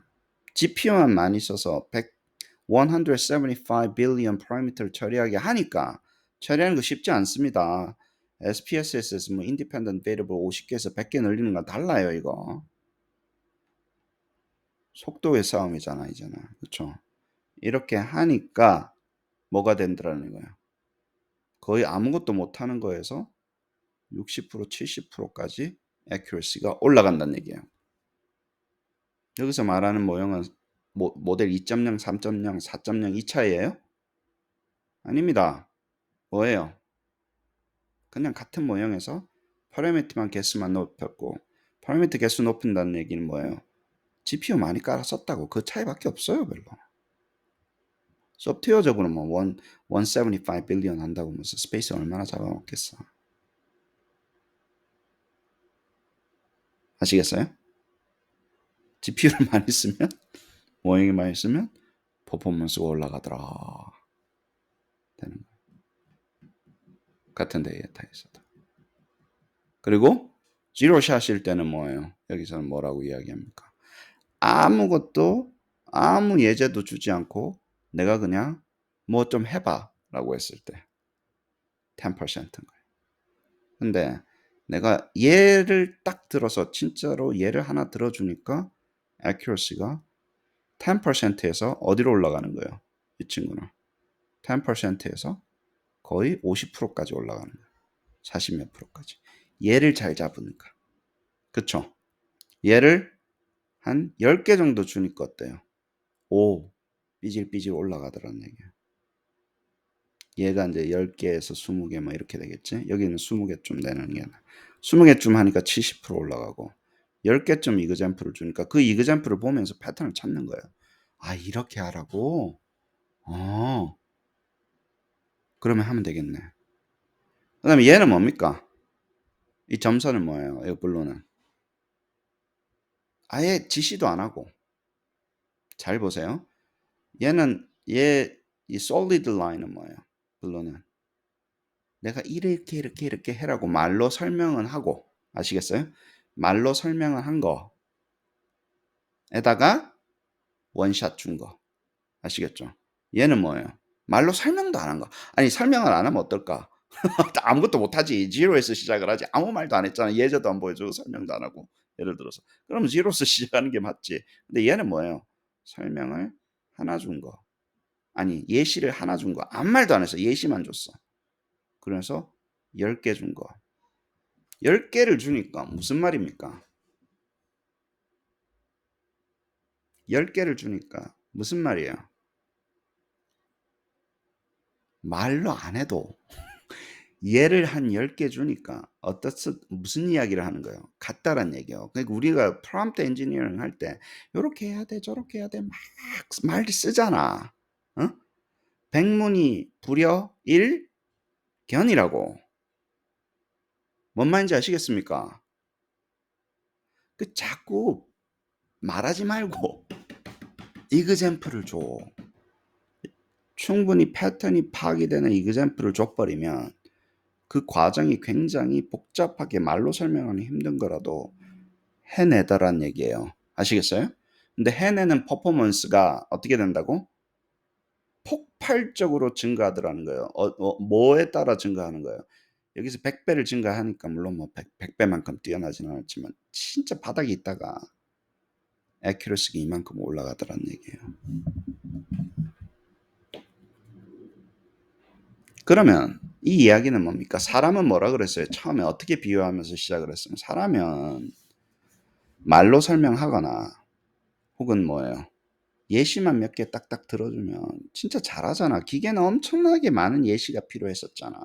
GPU만 많이 써서 175 billion parameter를 처리하게 하니까 처리하는 거 쉽지 않습니다. SPSS 뭐 independent variable 50개에서 100개 늘리는 건 달라요, 이거. 속도의 싸움이잖아, 이제는. 그렇죠? 이렇게 하니까 뭐가 된다라는 거예요. 거의 아무것도 못 하는 거에서 60% 70%까지 accuracy가 올라간다는 얘기예요. 여기서 말하는 모형은 모델 2.0, 3.0, 4.0 이 차이예요? 아닙니다. 뭐예요? 그냥 같은 모형에서 파라미터만 개수만 높였고 파라미터 개수 높인다는 얘기는 뭐예요? GPU 많이 깔아 썼다고 그 차이밖에 없어요 별로. 소프트웨어적으로 뭐 175 빌리언 한다고 무슨 스페이스 얼마나 잡아먹겠어. 아시겠어요? GPU를 많이 쓰면 모형이 많이 쓰면 퍼포먼스가 올라가더라 되는 거예요. 같은 데이터에서도. 그리고 지로샷일 때는 뭐예요? 여기서는 뭐라고 이야기합니까? 아무것도 아무 예제도 주지 않고 내가 그냥 뭐 좀 해봐 라고 했을 때 10%인 거예요. 근데 내가 예를 딱 들어서 진짜로 예를 하나 들어주니까 accuracy가 10%에서 어디로 올라가는 거예요? 이 친구는 10%에서 거의 50%까지 올라가는 거예요. 40 몇 프로까지. 예를 잘 잡으니까. 그쵸? 예를 한 10개 정도 주니까 어때요? 5 삐질삐질 올라가더라는 얘기예요. 얘가 이제 10개에서 20개 뭐 이렇게 되겠지. 여기는 20개쯤 되는 게 20개쯤 하니까 70% 올라가고 10개쯤 이그젬플을 주니까 그 이그젬플을 보면서 패턴을 찾는 거예요. 아, 이렇게 하라고? 어. 그러면 하면 되겠네. 그다음에 얘는 뭡니까? 이 점선은 뭐예요? 이 블루는 아예 지시도 안 하고. 잘 보세요. 얘는 이 solid line은 뭐예요? 블루는 내가 이렇게 해라고 말로 설명은 하고, 아시겠어요? 말로 설명을 한 거에다가 원샷 준 거. 아시겠죠? 얘는 뭐예요? 말로 설명도 안 한 거. 아니, 설명을 안 하면 어떨까? 아무것도 못하지. 제로에서 시작을 하지. 아무 말도 안 했잖아. 예제도 안 보여주고 설명도 안 하고. 예를 들어서. 그러면 제로에서 시작하는 게 맞지. 근데 얘는 뭐예요? 설명을 하나 준 거. 아니, 예시를 하나 준 거. 아무 말도 안 했어. 예시만 줬어. 그래서 10개 준 거. 10개를 주니까 무슨 말입니까? 10개를 주니까 무슨 말이에요? 말로 안 해도 얘를 한 10개 주니까 무슨 이야기를 하는 거예요? 같다란 얘기예요. 그러니까 우리가 프롬프트 엔지니어링 할 때 요렇게 해야 돼, 저렇게 해야 돼, 막 말 쓰잖아. 어? 백문이 불여 일견이라고. 뭔 말인지 아시겠습니까? 그 자꾸 말하지 말고 이그젬플을 줘. 충분히 패턴이 파악되는 이그젬플을 줘버리면 그 과정이 굉장히 복잡하게 말로 설명하기 힘든 거라도 해내더란 얘기예요. 아시겠어요? 근데 해내는 퍼포먼스가 어떻게 된다고? 폭발적으로 증가하더라는 거예요. 뭐에 따라 증가하는 거예요? 여기서 100배를 증가하니까 물론 뭐 100배만큼 뛰어나지는 않았지만 진짜 바닥에 있다가 애큐러시가 이만큼 올라가더라는 얘기예요. 그러면 이 이야기는 뭡니까? 사람은 뭐라 그랬어요? 처음에 어떻게 비유하면서 시작을 했으면 사람은 말로 설명하거나 혹은 뭐예요? 예시만 몇 개 딱딱 들어주면 진짜 잘하잖아. 기계는 엄청나게 많은 예시가 필요했었잖아.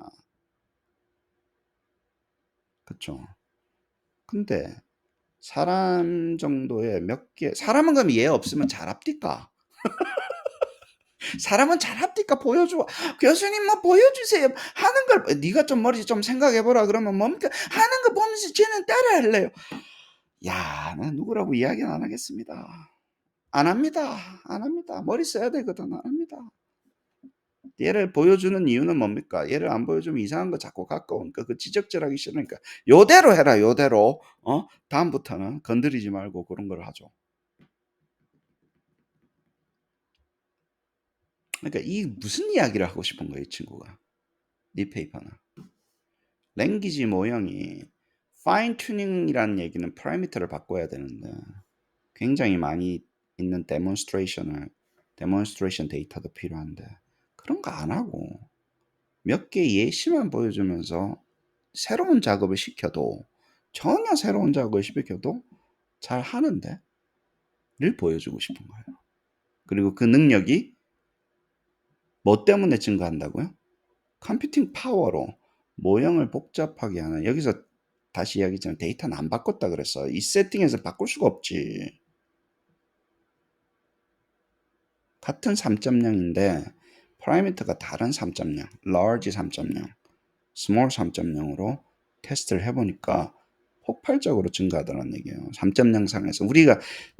그쵸? 근데 사람 정도의 몇 개, 사람은 그럼 얘 없으면 잘합니까? 사람은 잘합니까? 보여줘. 교수님 뭐 보여주세요. 하는 걸 네가 좀 머리 좀 생각해보라. 그러면 뭡니까? 하는 거 보면서 쟤는 따라할래요. 야, 난 누구라고 이야기는 안 하겠습니다. 안 합니다. 안 합니다. 머리 써야 되거든. 안 합니다. 얘를 보여주는 이유는 뭡니까? 얘를 안 보여주면 이상한 거 자꾸 갖고 오니까 그 지적질하기 싫으니까 요대로 해라. 요대로. 다음부터는 건드리지 말고 그런 걸 하죠. 그러니까 이 무슨 이야기를 하고 싶은 거예요, 이 친구가. 이 페이퍼는. 랭귀지 모형이 파인 튜닝이라는 얘기는 파라미터를 바꿔야 되는데 굉장히 많이 있는 데몬스트레이션 데이터도 필요한데 그런 거 안 하고 몇 개 예시만 보여주면서 새로운 작업을 시켜도 전혀 새로운 작업을 시켜도 잘 하는데 를 보여주고 싶은 거예요. 그리고 그 능력이 뭐 때문에 증가한다고요? 컴퓨팅 파워로 모형을 복잡하게 하는 여기서 다시 이야기했지만 데이터는 안 바꿨다 그랬어. 이 세팅에서 바꿀 수가 없지. 같은 3.0인데 파라미터가 다른 3.0, large 3.0, small 3.0으로 테스트를 해보니까 폭발적으로 증가하더라는 얘기예요. 3.0 상에서 우리가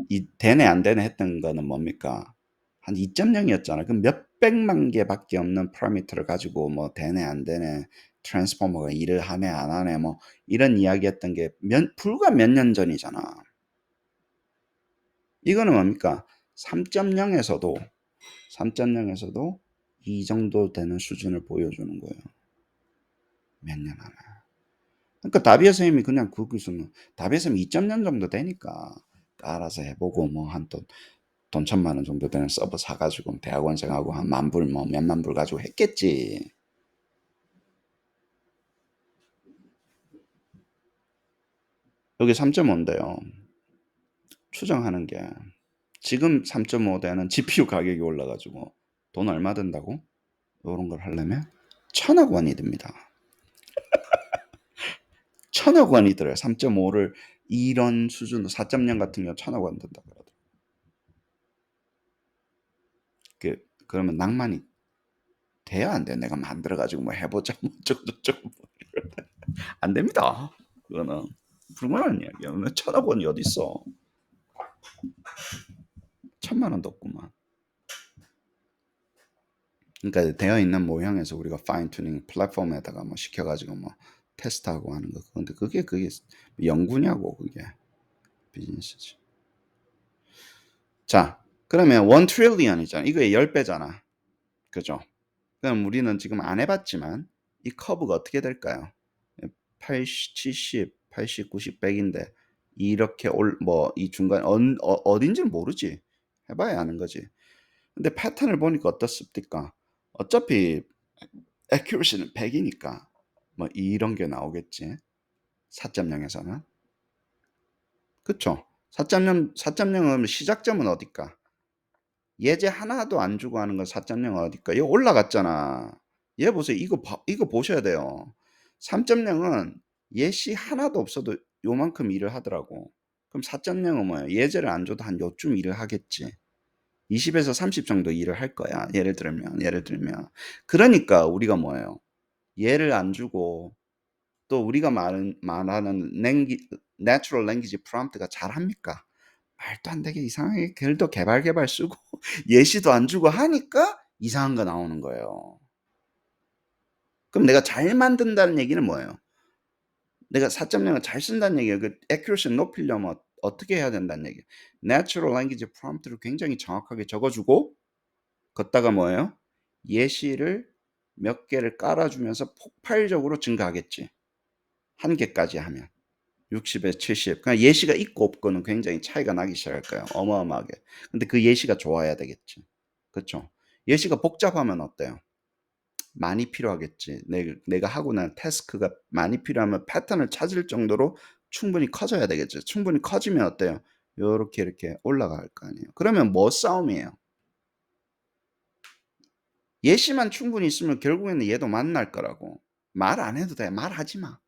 이 되네 안 되네 했던 거는 뭡니까? 한 2.0이었잖아. 그럼 몇백만 개밖에 없는 파라미터를 가지고 뭐 되네 안 되네 트랜스포머가 일을 하네 안 하네 뭐 이런 이야기했던 게 불과 몇 년 전이잖아. 이거는 뭡니까? 3.0에서도 이 정도 되는 수준을 보여주는 거예요. 몇 년 안에. 그러니까 다비아 선생님이 그냥 거기서는 다비아 선생님 2.0 정도 되니까 알아서 해보고 뭐 한 돈 1,000만 원 정도 되는 서버 사가지고 대학원생하고 한 10,000불 뭐 몇만 불 가지고 했겠지. 여기 3.5인데요. 추정하는 게 지금 3.5대는 GPU 가격이 올라가지고 돈 얼마 든다고? 요런 걸 하려면 1,000억 원이 듭니다. 1,000억 원이 들어요. 3.5를 이런 수준으로 4.0 같은 경우 1,000억 원 든다 그러더라고요. 그러면 낭만이 돼야 안 돼? 내가 만들어 가지고 뭐 해보자 뭐 어쩌고저쩌고 안 됩니다. 그거는 불가능한 이야기야. 1,000억 원이 어디 있어? 1,000만 원도 없구만. 그러니까 되어 있는 모형에서 우리가 파인 튜닝 플랫폼에다가 뭐 시켜가지고 뭐 테스트하고 하는 거. 근데 그게 연구냐고 그게 비즈니스지. 자, 그러면 1 트릴리언이잖아. 이거의 10배잖아. 그죠? 그럼 우리는 지금 안 해봤지만 이 커브가 어떻게 될까요? 80, 70, 80, 90, 100인데 이렇게 이 중간 어딘지는 모르지. 해봐야 아는 거지. 근데 패턴을 보니까 어떻습니까? 어차피 accuracy는 100이니까 뭐 이런 게 나오겠지. 4.0에서는. 그쵸? 4.0은 시작점은 어딜까? 예제 하나도 안 주고 하는 건 4.0은 어딜까? 이거 올라갔잖아. 얘 보세요. 이거 보셔야 돼요. 3.0은 예시 하나도 없어도 요만큼 일을 하더라고. 그럼 4.0은 뭐예요? 예제를 안 줘도 한 요쯤 일을 하겠지. 20에서 30 정도 일을 할 거야. 예를 들면. 그러니까 우리가 뭐예요? 예를 안 주고 또 우리가 말하는 Natural Language Prompt가 잘합니까? 말도 안 되게 이상하게 글도 개발 쓰고 예시도 안 주고 하니까 이상한 거 나오는 거예요. 그럼 내가 잘 만든다는 얘기는 뭐예요? 내가 4.0을 잘 쓴다는 얘기예요. 그 accuracy 높이려면 어떻게 해야 된다는 얘기예요. Natural Language Prompt를 굉장히 정확하게 적어주고 걷다가 뭐예요? 예시를 몇 개를 깔아주면서 폭발적으로 증가하겠지. 한 개까지 하면. 60에 70. 그냥 예시가 있고 없고는 굉장히 차이가 나기 시작할 거예요. 어마어마하게. 근데 그 예시가 좋아야 되겠지. 그렇죠? 예시가 복잡하면 어때요? 많이 필요하겠지. 내가 하고 난 태스크가 많이 필요하면 패턴을 찾을 정도로 충분히 커져야 되겠죠. 충분히 커지면 어때요? 요렇게 이렇게 올라갈 거 아니에요. 그러면 뭐 싸움이에요? 예시만 충분히 있으면 결국에는 얘도 만날 거라고. 말 안 해도 돼. 말하지 마.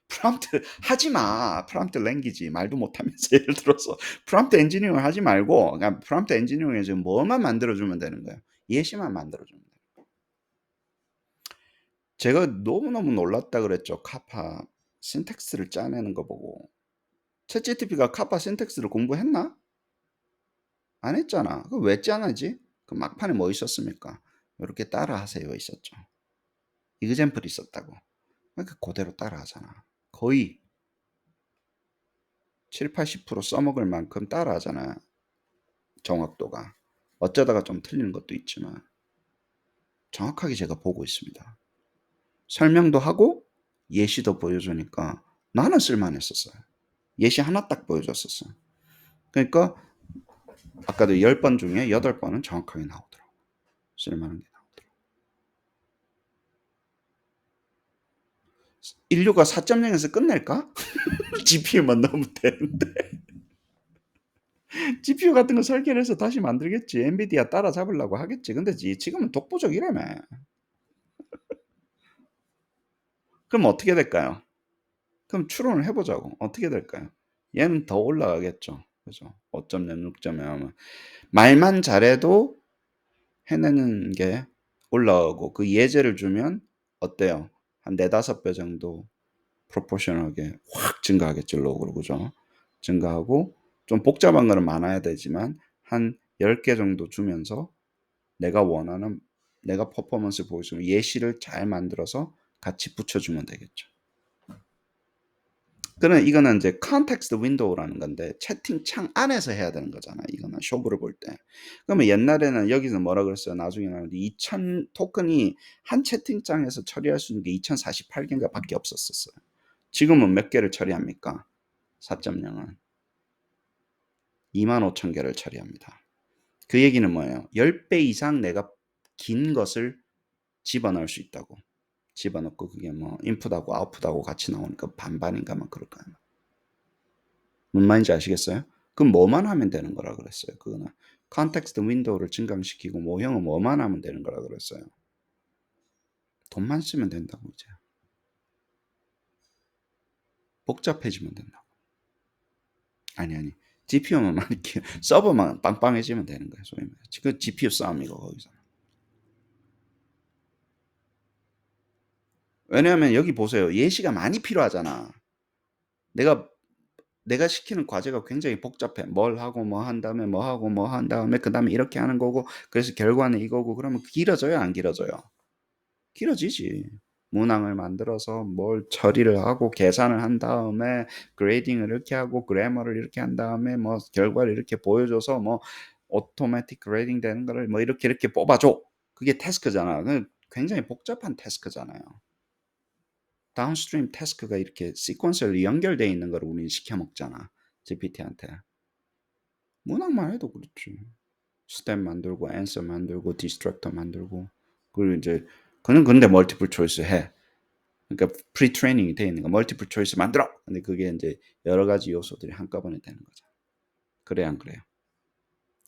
프롬프트 하지 마. 프롬프트 랭귀지 말도 못하면서 예를 들어서 프롬프트 엔지니어링 하지 말고 그냥 프롬프트 엔지니어링에 지금 뭐만 만들어주면 되는 거예요. 예시만 만들어주면 돼요. 제가 너무너무 놀랐다 그랬죠. 카파 신텍스를 짜내는 거 보고. 챗GPT가 카파 신텍스를 공부했나? 안 했잖아. 그 왜 짜내지? 그 막판에 뭐 있었습니까? 이렇게 따라하세요 있었죠. 이그젠플이 있었다고. 그러니까 그대로 따라하잖아. 거의 7, 80% 써먹을 만큼 따라하잖아. 정확도가. 어쩌다가 좀 틀리는 것도 있지만 정확하게 제가 보고 있습니다. 설명도 하고 예시도 보여주니까 나는 쓸만했었어요. 예시 하나 딱 보여줬었어요. 그러니까 아까도 10번 중에 8번은 정확하게 나오더라고요. 쓸만한 게 나오더라고요. 인류가 4.0에서 끝낼까? GPU만 넣으면 되는데 GPU 같은 거 설계를 해서 다시 만들겠지. 엔비디아 따라잡으려고 하겠지. 근데 지금은 독보적이라며. 그럼 어떻게 될까요? 그럼 추론을 해보자고. 어떻게 될까요? 얘는 더 올라가겠죠. 그죠? 5.0, 6.0 하면. 말만 잘해도 해내는 게 올라가고, 그 예제를 주면 어때요? 한 4, 5배 정도 프로포셔널하게 확 증가하겠죠, 로그로. 그죠? 증가하고, 좀 복잡한 거는 많아야 되지만, 한 10개 정도 주면서 내가 원하는, 내가 퍼포먼스 보여주면 예시를 잘 만들어서 같이 붙여주면 되겠죠. 그러면 이거는 이제 컨텍스트 윈도우라는 건데 채팅창 안에서 해야 되는 거잖아. 이거는 쇼부를 볼 때. 그러면 옛날에는 여기서 뭐라 그랬어요? 나중에는 2000 토큰이 한 채팅창에서 처리할 수 있는 게 2048개인가 밖에 없었어요. 지금은 몇 개를 처리합니까? 4.0은 25,000개를 처리합니다. 그 얘기는 뭐예요? 10배 이상 내가 긴 것을 집어넣을 수 있다고. 집어넣고 그게 뭐 인풋하고 아웃풋하고 같이 나오니까 반반인가 막 그럴 거예요. 뭔 말인지 아시겠어요? 그럼 뭐만 하면 되는 거라 그랬어요. 그거는 컨텍스트 윈도우를 증강시키고 모형은 뭐만 하면 되는 거라 그랬어요. 돈만 쓰면 된다고 이제. 복잡해지면 된다고. 아니. GPU만 많이 서버만 빵빵해지면 되는 거예요. 소위 말해서. 그 GPU 싸움이고 거기서. 왜냐하면 여기 보세요. 예시가 많이 필요하잖아. 내가 시키는 과제가 굉장히 복잡해. 뭘 하고 뭐 한 다음에 뭐 하고 뭐 한 다음에 그다음에 이렇게 하는 거고 그래서 결과는 이거고 그러면 길어져요, 안 길어져요? 길어지지. 문항을 만들어서 뭘 처리를 하고 계산을 한 다음에 그레이딩을 이렇게 하고 그래머를 이렇게 한 다음에 뭐 결과를 이렇게 보여줘서 뭐 오토매틱 그레이딩 되는 거를 뭐 이렇게 뽑아줘. 그게 태스크잖아. 그 굉장히 복잡한 태스크잖아요. 다운스트림 태스크가 이렇게 시퀀셜리 연결되어 있는 걸 우리는 시켜 먹잖아. GPT한테. 문항만 해도 그렇지. 스텝 만들고 앤서 만들고 디스트럭터 만들고 그리고 이제 그는 근데 멀티플 초이스 해. 그러니까 프리 트레이닝이 돼 있는 거 멀티플 초이스 만들어. 근데 그게 이제 여러 가지 요소들이 한꺼번에 되는 거죠. 그래야 안 그래요?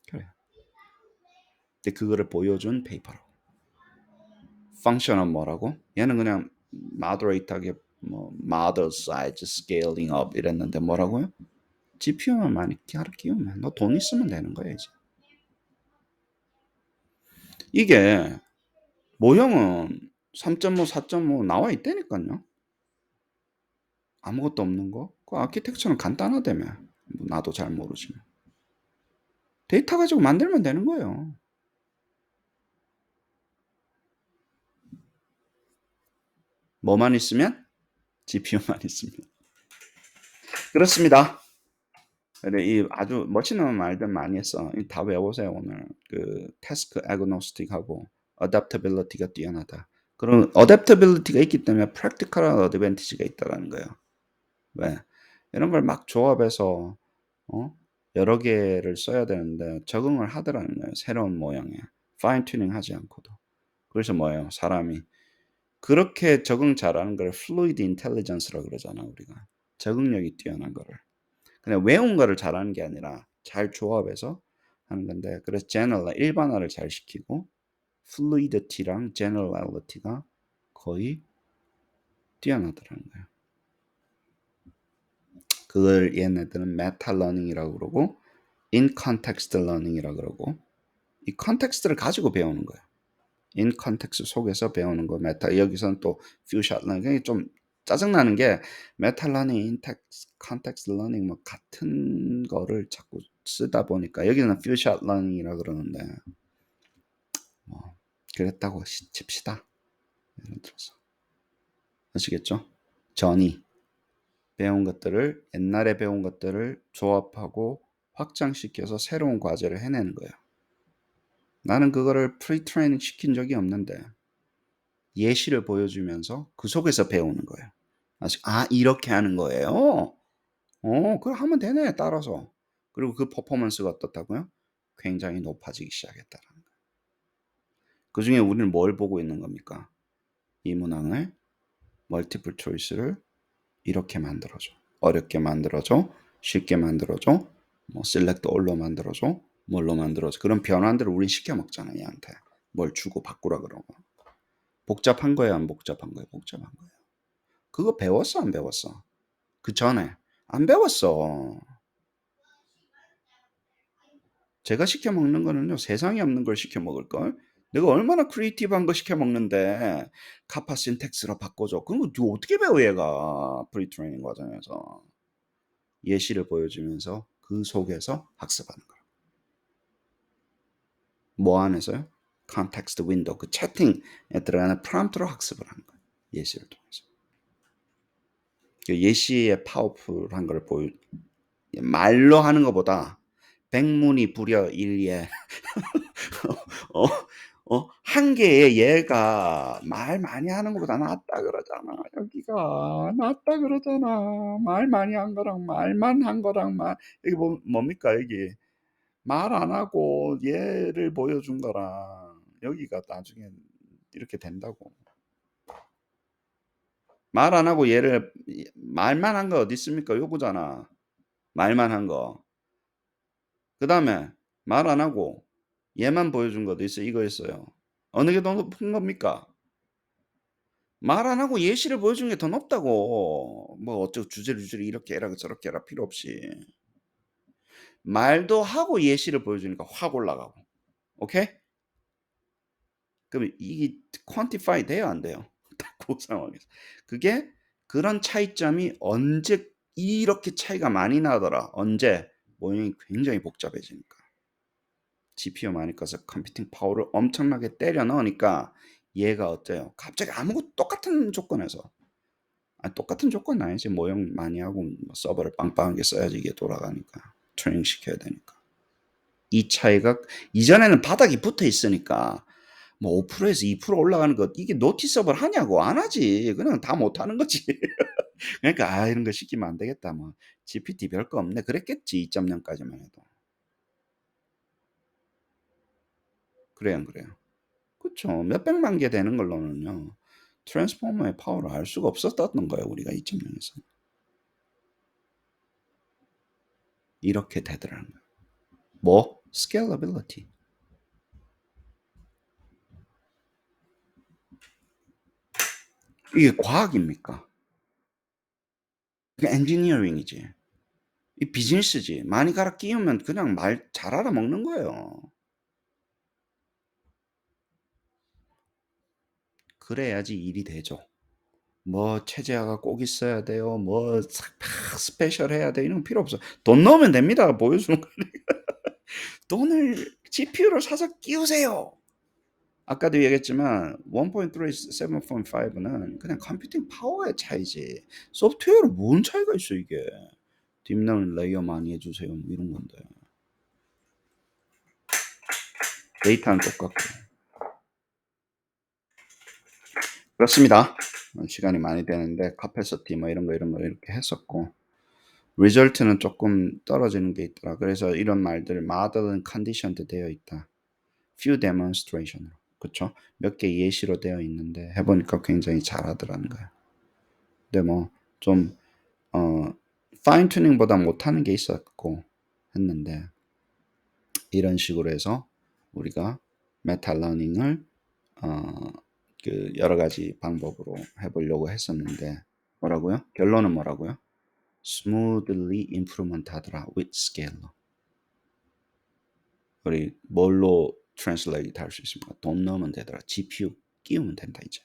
그래요. 근데 그거를 보여준 페이퍼로. 펑션은 뭐라고? 얘는 그냥 moderate 뭐 model size scaling up 이랬는데 뭐라고요? GPU만 많이 끼우면 너 돈 있으면 되는 거야 이제. 이게 모형은 3.5, 4.5 나와 있다니까요. 아무것도 없는 거? 그 아키텍처는 간단하다며. 뭐 나도 잘 모르지만. 데이터 가지고 만들면 되는 거예요. 뭐만 있으면? GPU만 있으면. 그렇습니다. 근데 이 아주 멋있는 말들 많이 했어. 다 외워보세요, 오늘. 그 태스크 애그노스틱하고 어댑터빌리티가 뛰어나다. 그런 어댑터빌리티가 있기 때문에 프랙티컬한 어드밴티지가 있다라는 거예요. 왜? 이런 걸 막 조합해서 여러 개를 써야 되는데 적응을 하더라는 거예요. 새로운 모양에. 파인 튜닝 하지 않고도. 그래서 뭐예요? 사람이 그렇게 적응 잘하는 걸 플루이드 인텔리전스라고 그러잖아, 우리가. 적응력이 뛰어난 거를. 그냥 외운 거를 잘하는 게 아니라 잘 조합해서 하는 건데 그래서 일반화를 잘 시키고 플루이디티랑 제너럴리티가 거의 뛰어나더라는 거예요. 그걸 얘네들은 메타 러닝이라고 그러고 in context learning이라고 그러고 이 컨텍스트를 가지고 배우는 거예요. in context 속에서 배우는 거 메타 여기서는 또 few shot learning 좀 짜증나는 게 메타 러닝, in context learning 뭐 같은 거를 자꾸 쓰다 보니까 여기는 few shot learning이라 그러는데 뭐 그랬다고 칩시다. 예를 들어서 아시겠죠? 전이 배운 것들을 옛날에 배운 것들을 조합하고 확장시켜서 새로운 과제를 해내는 거예요. 나는 그거를 프리 트레이닝 시킨 적이 없는데 예시를 보여주면서 그 속에서 배우는 거예요. 이렇게 하는 거예요? 그럼 하면 되네, 따라서. 그리고 그 퍼포먼스가 어떻다고요? 굉장히 높아지기 시작했다라는 거예요. 그 중에 우리는 뭘 보고 있는 겁니까? 이 문항을, 멀티플 초이스를 이렇게 만들어줘. 어렵게 만들어줘. 쉽게 만들어줘. 뭐, 셀렉트 올로 만들어줘. 뭘로 만들어줘. 그런 변환들을 우린 시켜 먹잖아, 얘한테. 뭘 주고 바꾸라 그러고. 복잡한 거예요, 안 복잡한 거예요? 복잡한 거예요. 그거 배웠어, 안 배웠어? 그 전에 안 배웠어. 제가 시켜 먹는 거는요, 세상에 없는 걸 시켜 먹을걸? 내가 얼마나 크리에이티브한 거 시켜 먹는데 카파 신텍스로 바꿔줘. 그런 거 누가 어떻게 배워 얘가 프리 트레이닝 과정에서. 예시를 보여주면서 그 속에서 학습하는 거예요. 뭐 안에서요? 컨텍스트 윈도우, 그 채팅에 들어가는 프롬프트로 학습을 하는 거예요. 예시를 통해서. 그 예시의 파워풀한 걸 말로 하는 것보다 백문이 불여 일예. 어, 한 개의 얘가 말 많이 하는 것보다 낫다 그러잖아. 여기가 낫다 그러잖아. 말 많이 한 거랑 말만 한 거랑 여기 뭡니까 여기 말 안 하고 얘를 보여준 거랑 여기가 나중에 이렇게 된다고. 말 안 하고 얘를 말만 한 거 어디 있습니까? 요거잖아. 말만 한 거. 그 다음에 말 안 하고 얘만 보여준 것도 있어요. 이거였어요. 어느 게 더 높은 겁니까? 말 안 하고 예시를 보여주는 게 더 높다고. 뭐 어쩌고 주저리 이렇게 해라 저렇게 해라 필요 없이. 말도 하고 예시를 보여주니까 확 올라가고. 오케이? 그럼 이게 퀀티파이 돼요, 안 돼요? 딱 그 상황에서. 그게 그런 차이점이 언제 이렇게 차이가 많이 나더라. 언제? 모형이 굉장히 복잡해지니까. GPU 많이 꺼서 컴퓨팅 파워를 엄청나게 때려 넣으니까 얘가 어때요? 갑자기 아무것도 똑같은 조건에서 똑같은 조건은 아니지. 모형 많이 하고 뭐 서버를 빵빵하게 써야지 이게 돌아가니까. 트레이닝 시켜야 되니까. 이 차이가 이전에는 바닥이 붙어 있으니까 뭐 5%에서 2% 올라가는 것 이게 노티서블 하냐고 안 하지. 그냥 다 못하는 거지. 그러니까 이런 거 시키면 안 되겠다. 뭐 GPT 별거 없네. 그랬겠지. 2.0까지만 해도. 그래요, 안 그래요? 그쵸. 몇백만 개 되는 걸로는요. 트랜스포머의 파워를 알 수가 없었던 거예요. 우리가 2.0에서. 이렇게 되더라는 거예요. 뭐? scalability. 이게 과학입니까? 그게 엔지니어링이지. 이 비즈니스지. 많이 갈아 끼우면 그냥 말 잘 알아먹는 거예요. 그래야지 일이 되죠. 뭐 체제화가 꼭 있어야 돼요. 뭐 스페셜 해야 돼. 이런 거 필요 없어. 돈 넣으면 됩니다. 보여주는 거. 돈을 GPU를 사서 끼우세요. 아까도 얘기했지만 1.3, 7.5는 그냥 컴퓨팅 파워의 차이지. 소프트웨어로 뭔 차이가 있어 이게. 딥러닝 레이어 많이 해주세요. 뭐 이런 건데. 데이터는 똑같고. 그렇습니다. 시간이 많이 되는데 카패시티 뭐 이런 거 이렇게 했었고 리절트는 조금 떨어지는 게 있더라. 그래서 이런 말들 model은 conditioned 되어 있다. few demonstration으로. 그쵸? 몇 개 예시로 되어 있는데 해보니까 굉장히 잘하더라는 거야. 근데 뭐 좀 파인 튜닝보다 못하는 게 있었고 했는데 이런 식으로 해서 우리가 메타 러닝을 그 여러 가지 방법으로 해보려고 했었는데 뭐라고요? 결론은 뭐라고요? smoothly improvement 하더라 with scale. 우리 뭘로 translate 할 수 있습니까? 돈 넣으면 되더라. GPU 끼우면 된다 이제.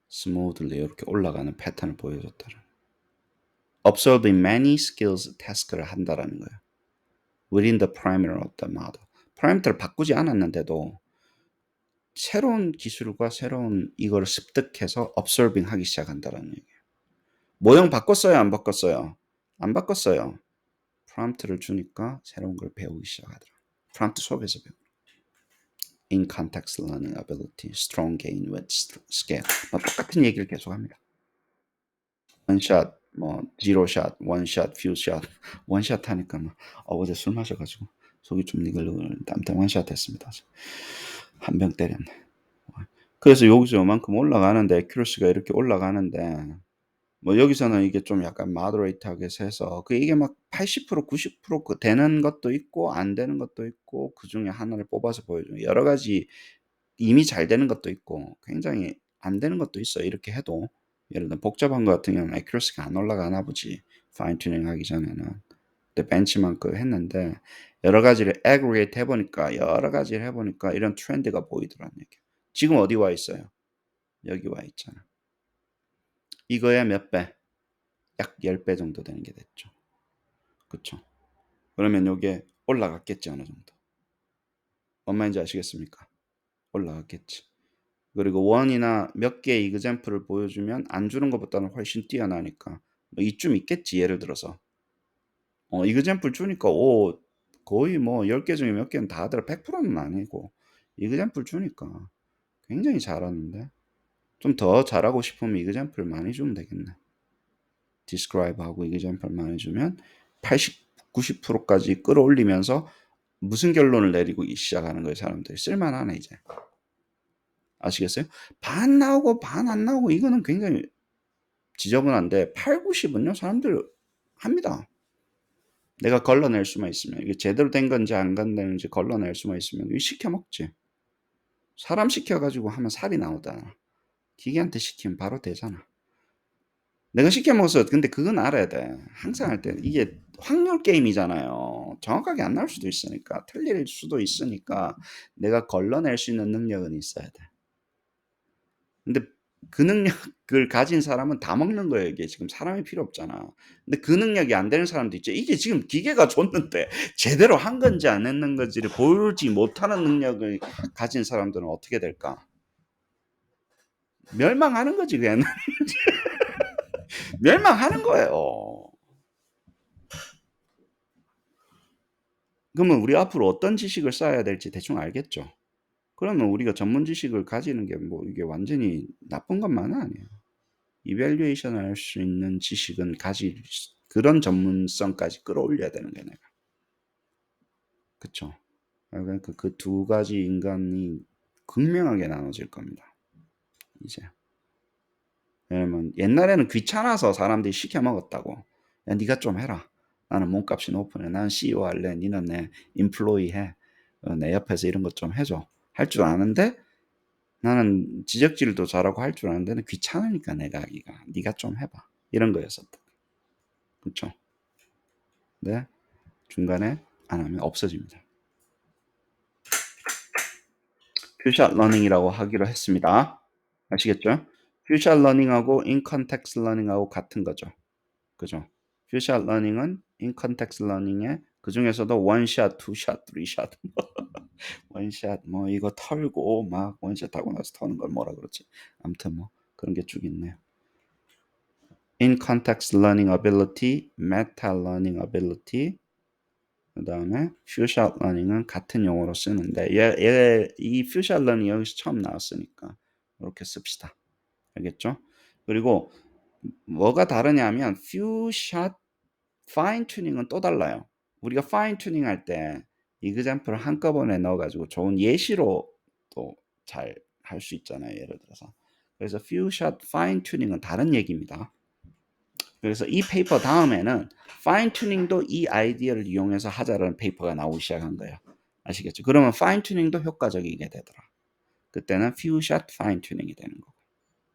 smoothly 이렇게 올라가는 패턴을 보여줬더라. observing many skills task를 한다라는 거예요. within the parameter of the model. 파라미터를 바꾸지 않았는데도 새로운 기술과 새로운 이걸 습득해서 observing 하기 시작한다라는 얘기예요. 모형 바꿨어요? 안 바꿨어요? 안 바꿨어요. 프롬프트를 주니까 새로운 걸 배우기 시작하더라. 프롬프트 속에서 배우. In context learning ability, strong gain with scale. 뭐 똑같은 얘기를 계속합니다. 원샷, 뭐 지로샷, 원샷, 퓨샷, 원샷 하니까 막 어제 술 마셔가지고 속이 좀 니글니글. 아무튼 원샷 했습니다. 한 병 때렸네. 그래서 여기서 요만큼 올라가는데 에큐러시가 이렇게 올라가는데 뭐 여기서는 이게 좀 약간 moderate 해서 이게 막 80% 90% 되는 것도 있고 안 되는 것도 있고 그중에 하나를 뽑아서 보여주는 여러 가지 이미 잘 되는 것도 있고 굉장히 안 되는 것도 있어요. 이렇게 해도 예를 들어 복잡한 거 같은 경우는 에큐러시가 안 올라가나 보지. 파인 튜닝 하기 전에는. 근데 벤치만큼 했는데 여러 가지를 aggregate 해보니까 여러 가지를 해보니까 이런 트렌드가 보이더라는 얘기예요. 지금 어디 와 있어요? 여기 와 있잖아. 이거에 몇 배? 약 10배 정도 되는 게 됐죠. 그쵸? 그러면 요게 올라갔겠지 어느 정도. 얼마인지 아시겠습니까? 올라갔겠지. 그리고 원이나 몇 개의 이그젬플을 보여주면 안 주는 것보다는 훨씬 뛰어나니까 뭐 이쯤 있겠지 예를 들어서 이그젬플 주니까 거의 뭐 10개 중에 몇 개는 다 하더라. 100%는 아니고 이그젬플 주니까 굉장히 잘하는데 좀 더 잘하고 싶으면 이그젬플 많이 주면 되겠네. describe하고 example 많이 주면 80, 90%까지 끌어올리면서 무슨 결론을 내리고 시작하는 거예요, 사람들이. 쓸만하네, 이제. 아시겠어요? 반 나오고 반 안 나오고 이거는 굉장히 지저분한데 8, 90은요, 사람들 합니다. 내가 걸러낼 수만 있으면 이게 제대로 된 건지 안 건지 걸러낼 수만 있으면 이거 시켜 먹지. 사람 시켜 가지고 하면 살이 나오잖아. 기계한테 시키면 바로 되잖아. 내가 시켜 먹어서 근데 그건 알아야 돼. 항상 할 때 이게 확률 게임이잖아요. 정확하게 안 나올 수도 있으니까 틀릴 수도 있으니까 내가 걸러낼 수 있는 능력은 있어야 돼. 근데 그 능력을 가진 사람은 다 먹는 거예요. 이게 지금 사람이 필요 없잖아. 근데 그 능력이 안 되는 사람도 있죠. 이게 지금 기계가 줬는데 제대로 한 건지 안 했는 건지를 보지 못하는 능력을 가진 사람들은 어떻게 될까? 멸망하는 거지, 걔는. 멸망하는 거예요. 그러면 우리 앞으로 어떤 지식을 쌓아야 될지 대충 알겠죠? 그러면 우리가 전문 지식을 가지는 게 뭐 이게 완전히 나쁜 것만은 아니에요. 이밸류에이션 할 수 있는 지식은 가질 그런 전문성까지 끌어올려야 되는 게 내가. 그쵸? 그러니까 그 두 가지 인간이 극명하게 나눠질 겁니다. 이제. 왜냐면 옛날에는 귀찮아서 사람들이 시켜 먹었다고. 야, 네가 좀 해라. 나는 몸값이 높으네. 나는 CEO 할래. 니는 내 인플로이 해. 내 옆에서 이런 것 좀 해줘. 할 줄 아는데 나는 지적질도 잘하고 할 줄 아는데 귀찮으니까 내가 하기가. 네가 좀 해봐. 이런 거였었다. 그렇죠? 네. 중간에 안 하면 없어집니다. 퓨샷 러닝이라고 하기로 했습니다. 아시겠죠? 퓨샷 러닝하고 인 컨텍스트 러닝하고 같은 거죠. 그죠? 퓨샷 러닝은 인 컨텍스트 러닝에 그 중에서도 원샷, 투샷, 쓰리샷, 원샷 뭐 이거 털고 막 원샷 하고 나서 터는 걸 뭐라 그러지? 아무튼 뭐 그런 게 쭉 있네요. In context learning ability, meta learning ability, 그 다음에 퓨샷 러닝은 같은 용어로 쓰는데 이 퓨샷 러닝 여기서 처음 나왔으니까 이렇게 씁시다. 알겠죠? 그리고 뭐가 다르냐 하면 퓨샷 파인 튜닝은 또 달라요. 우리가 파인 튜닝 할 때 이그젬플을 한꺼번에 넣어 가지고 좋은 예시로 또 잘 할 수 있잖아요. 예를 들어서. 그래서 퓨샷 파인 튜닝은 다른 얘기입니다. 그래서 이 페이퍼 다음에는 파인 튜닝도 이 아이디어를 이용해서 하자라는 페이퍼가 나오기 시작한 거예요. 아시겠죠? 그러면 파인 튜닝도 효과적이게 되더라. 그때는 퓨샷 파인 튜닝이 되는 거고.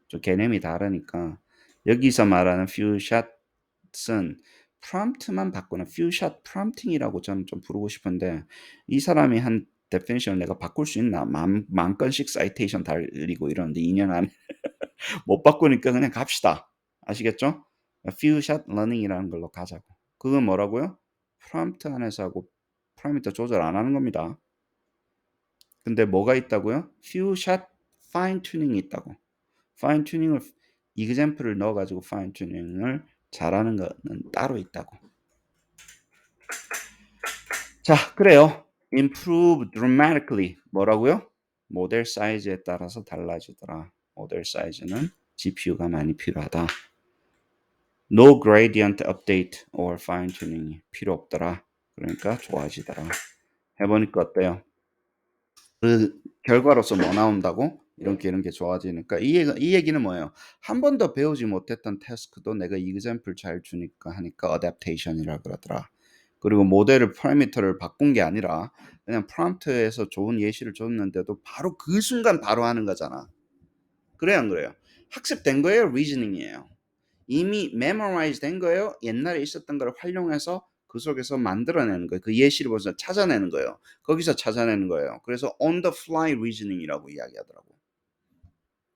좀 개념이 다르니까 여기서 말하는 퓨샷은 프롬프트만 바꾸는 퓨샷 프롬프팅이라고 저는 좀 부르고 싶은데 이 사람이 한 데피니션을 내가 바꿀 수 있나? 만 건씩 사이테이션 달리고 이러는데 2년 안에 못 바꾸니까 그냥 갑시다. 아시겠죠? 퓨샷 러닝이라는 걸로 가자고. 그건 뭐라고요? 프롬프트 안에서 하고 파라미터 조절 안 하는 겁니다. 근데 뭐가 있다고요? 퓨샷 파인 튜닝이 있다고. 파인 튜닝을 이그젬플을 넣어 가지고 파인 튜닝을 잘하는 거는 따로 있다고. 자, 그래요. improve dramatically. 뭐라고요? 모델 사이즈에 따라서 달라지더라. 모델 사이즈는 GPU가 많이 필요하다. No gradient update or fine tuning이 필요 없더라. 그러니까 좋아지더라. 해보니까 어때요? 그 결과로서 뭐 나온다고? 이런 게 좋아지니까 이 얘기는 뭐예요? 한 번도 배우지 못했던 태스크도 내가 이그젬플 잘 주니까 하니까 어댑테이션이라 그러더라. 그리고 모델을 파라미터를 바꾼 게 아니라 그냥 프롬프트에서 좋은 예시를 줬는데도 바로 그 순간 바로 하는 거잖아. 그래요, 안 그래요? 학습된 거예요, 리즈닝이에요. 이미 메모라이즈 된 거예요. 옛날에 있었던 걸 활용해서 그 속에서 만들어내는 거예요. 그 예시를 보면서 찾아내는 거예요. 거기서 찾아내는 거예요. 그래서 on the fly reasoning이라고 이야기하더라고요.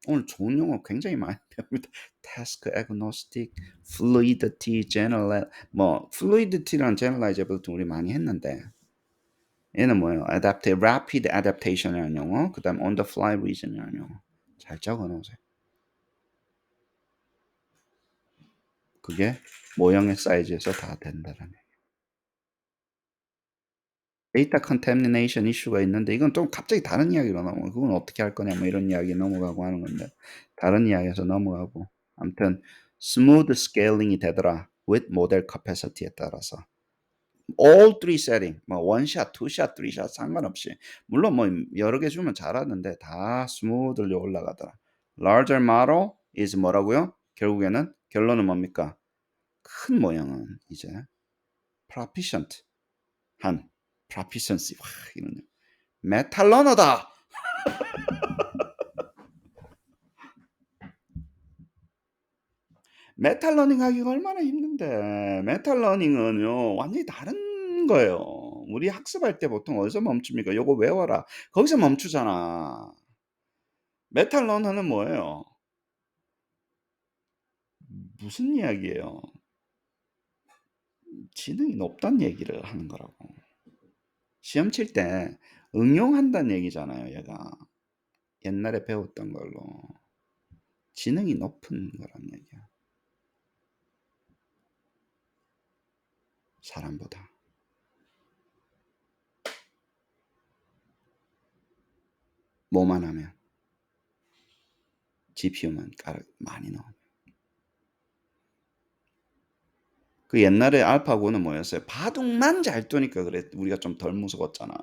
오늘 좋은 용어 굉장히 많이 배웁니다. task agnostic, fluidity, general, 뭐 fluidity랑 generalizability 우리 많이 했는데 얘는 뭐예요? adaptive, rapid adaptation이라는 용어, 그 다음 on the fly reasoning이라는 용어. 잘 적어놓으세요. 그게 모형의 사이즈에서 다 된다라는 데이터 컨테미네이션 이슈가 있는데 이건 좀 갑자기 다른 이야기로 넘어가고 그건 어떻게 할 거냐 뭐 이런 이야기 넘어가고 하는 건데 다른 이야기에서 넘어가고 아무튼 스무드 스케일링이 되더라 with 모델 capacity에 따라서 all three setting 뭐 원샷, 투샷, 쓰리샷 상관없이 물론 뭐 여러 개 주면 잘하는데 다 스무드리 올라가더라. larger model is 뭐라고요? 결국에는 결론은 뭡니까? 큰 모형은 이제 proficient 한 proficiency 와 이런 메탈 러너다. 메탈 러닝 하기가 얼마나 힘든데. 메탈 러닝은요 완전히 다른 거예요. 우리 학습할 때 보통 어디서 멈춥니까? "요거 외워라." 거기서 멈추잖아. 메탈 러너는 뭐예요? 무슨 이야기예요? 지능이 높다는 얘기를 하는 거라고. 시험 칠 때 응용한다는 얘기잖아요, 얘가. 옛날에 배웠던 걸로. 지능이 높은 거란 얘기야. 사람보다. 뭐만 하면. GPU만 많이 넣으면. 그 옛날에 알파고는 뭐였어요? 바둑만 잘 두니까 그래. 우리가 좀 덜 무서웠잖아.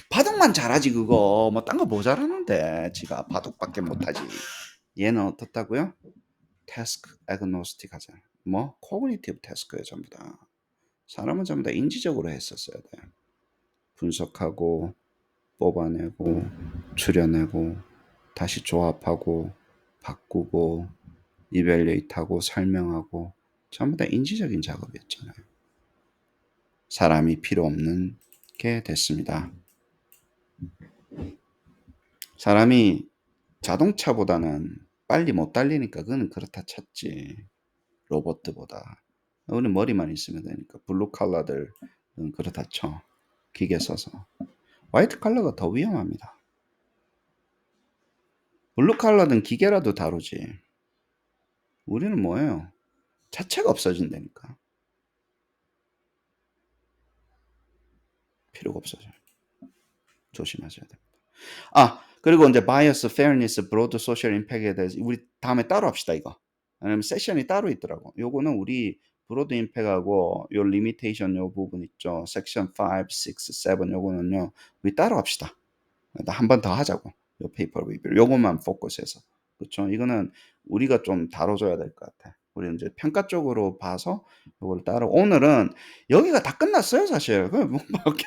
바둑만 잘하지 그거. 뭐 딴 거 뭐 잘하는데. 지가 바둑밖에 못하지. 얘는 어떻다고요? 태스크 애그노스틱 하잖아. 뭐 코그니티브 태스크예요 전부 다. 사람은 전부 다 인지적으로 했었어야 돼. 분석하고 뽑아내고 추려내고 다시 조합하고 바꾸고 이벨리에이트하고 설명하고 전부 다 인지적인 작업이었잖아요. 사람이 필요 없는 게 됐습니다. 사람이 자동차보다는 빨리 못 달리니까 그거는 그렇다 쳤지. 로봇보다. 우리 머리만 있으면 되니까. 블루 칼라들은 그렇다 쳐. 기계 써서. 화이트 칼라가 더 위험합니다. 블루 칼라든 기계라도 다루지. 우리는 뭐예요? 자체가 없어진다니까. 필요가 없어져요. 조심하셔야 됩니다. 아, 그리고 이제 바이어스, 페어니스, 브로드 소셜 임팩트에 대해서 우리 다음에 따로 합시다 이거. 왜냐면 세션이 따로 있더라고. 요거는 우리 브로드 임팩트하고 요 리미테이션 요 부분 있죠. 섹션 5, 6, 7 요거는요. 우리 따로 합시다. 한 번 더 하자고. 요 페이퍼 리뷰. 요것만 포커스해서. 그렇죠? 이거는 우리가 좀 다뤄줘야 될 것 같아. 우리는 이제 평가 쪽으로 봐서 요걸 따로 오늘은 여기가 다 끝났어요, 사실. 그뭐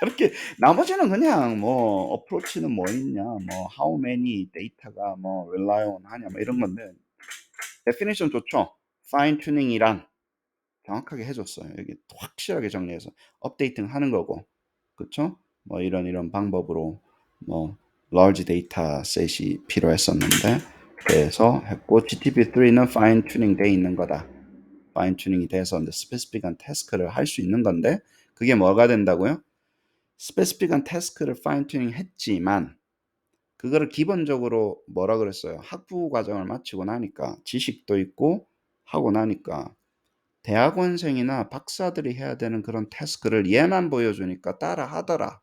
이렇게 나머지는 그냥 뭐 어프로치는 뭐 있냐, 뭐 how many 데이터가 뭐 rely on 하냐, 뭐 이런 건데 definition 좋죠. fine tuning이란 정확하게 해줬어요. 여기 확실하게 정리해서 업데이팅 하는 거고, 그렇죠? 뭐 이런 방법으로 뭐 large data set이 필요했었는데 그래서 했고 GTP3는 fine tuning 돼 있는 거다. fine tuning이 돼서 이제 스페시픽한 태스크를 할 수 있는 건데 그게 뭐가 된다고요? 스페시픽한 태스크를 fine tuning 했지만 그거를 기본적으로 뭐라 그랬어요? 학부 과정을 마치고 나니까 지식도 있고 하고 나니까 대학원생이나 박사들이 해야 되는 그런 태스크를 얘만 보여주니까 따라 하더라.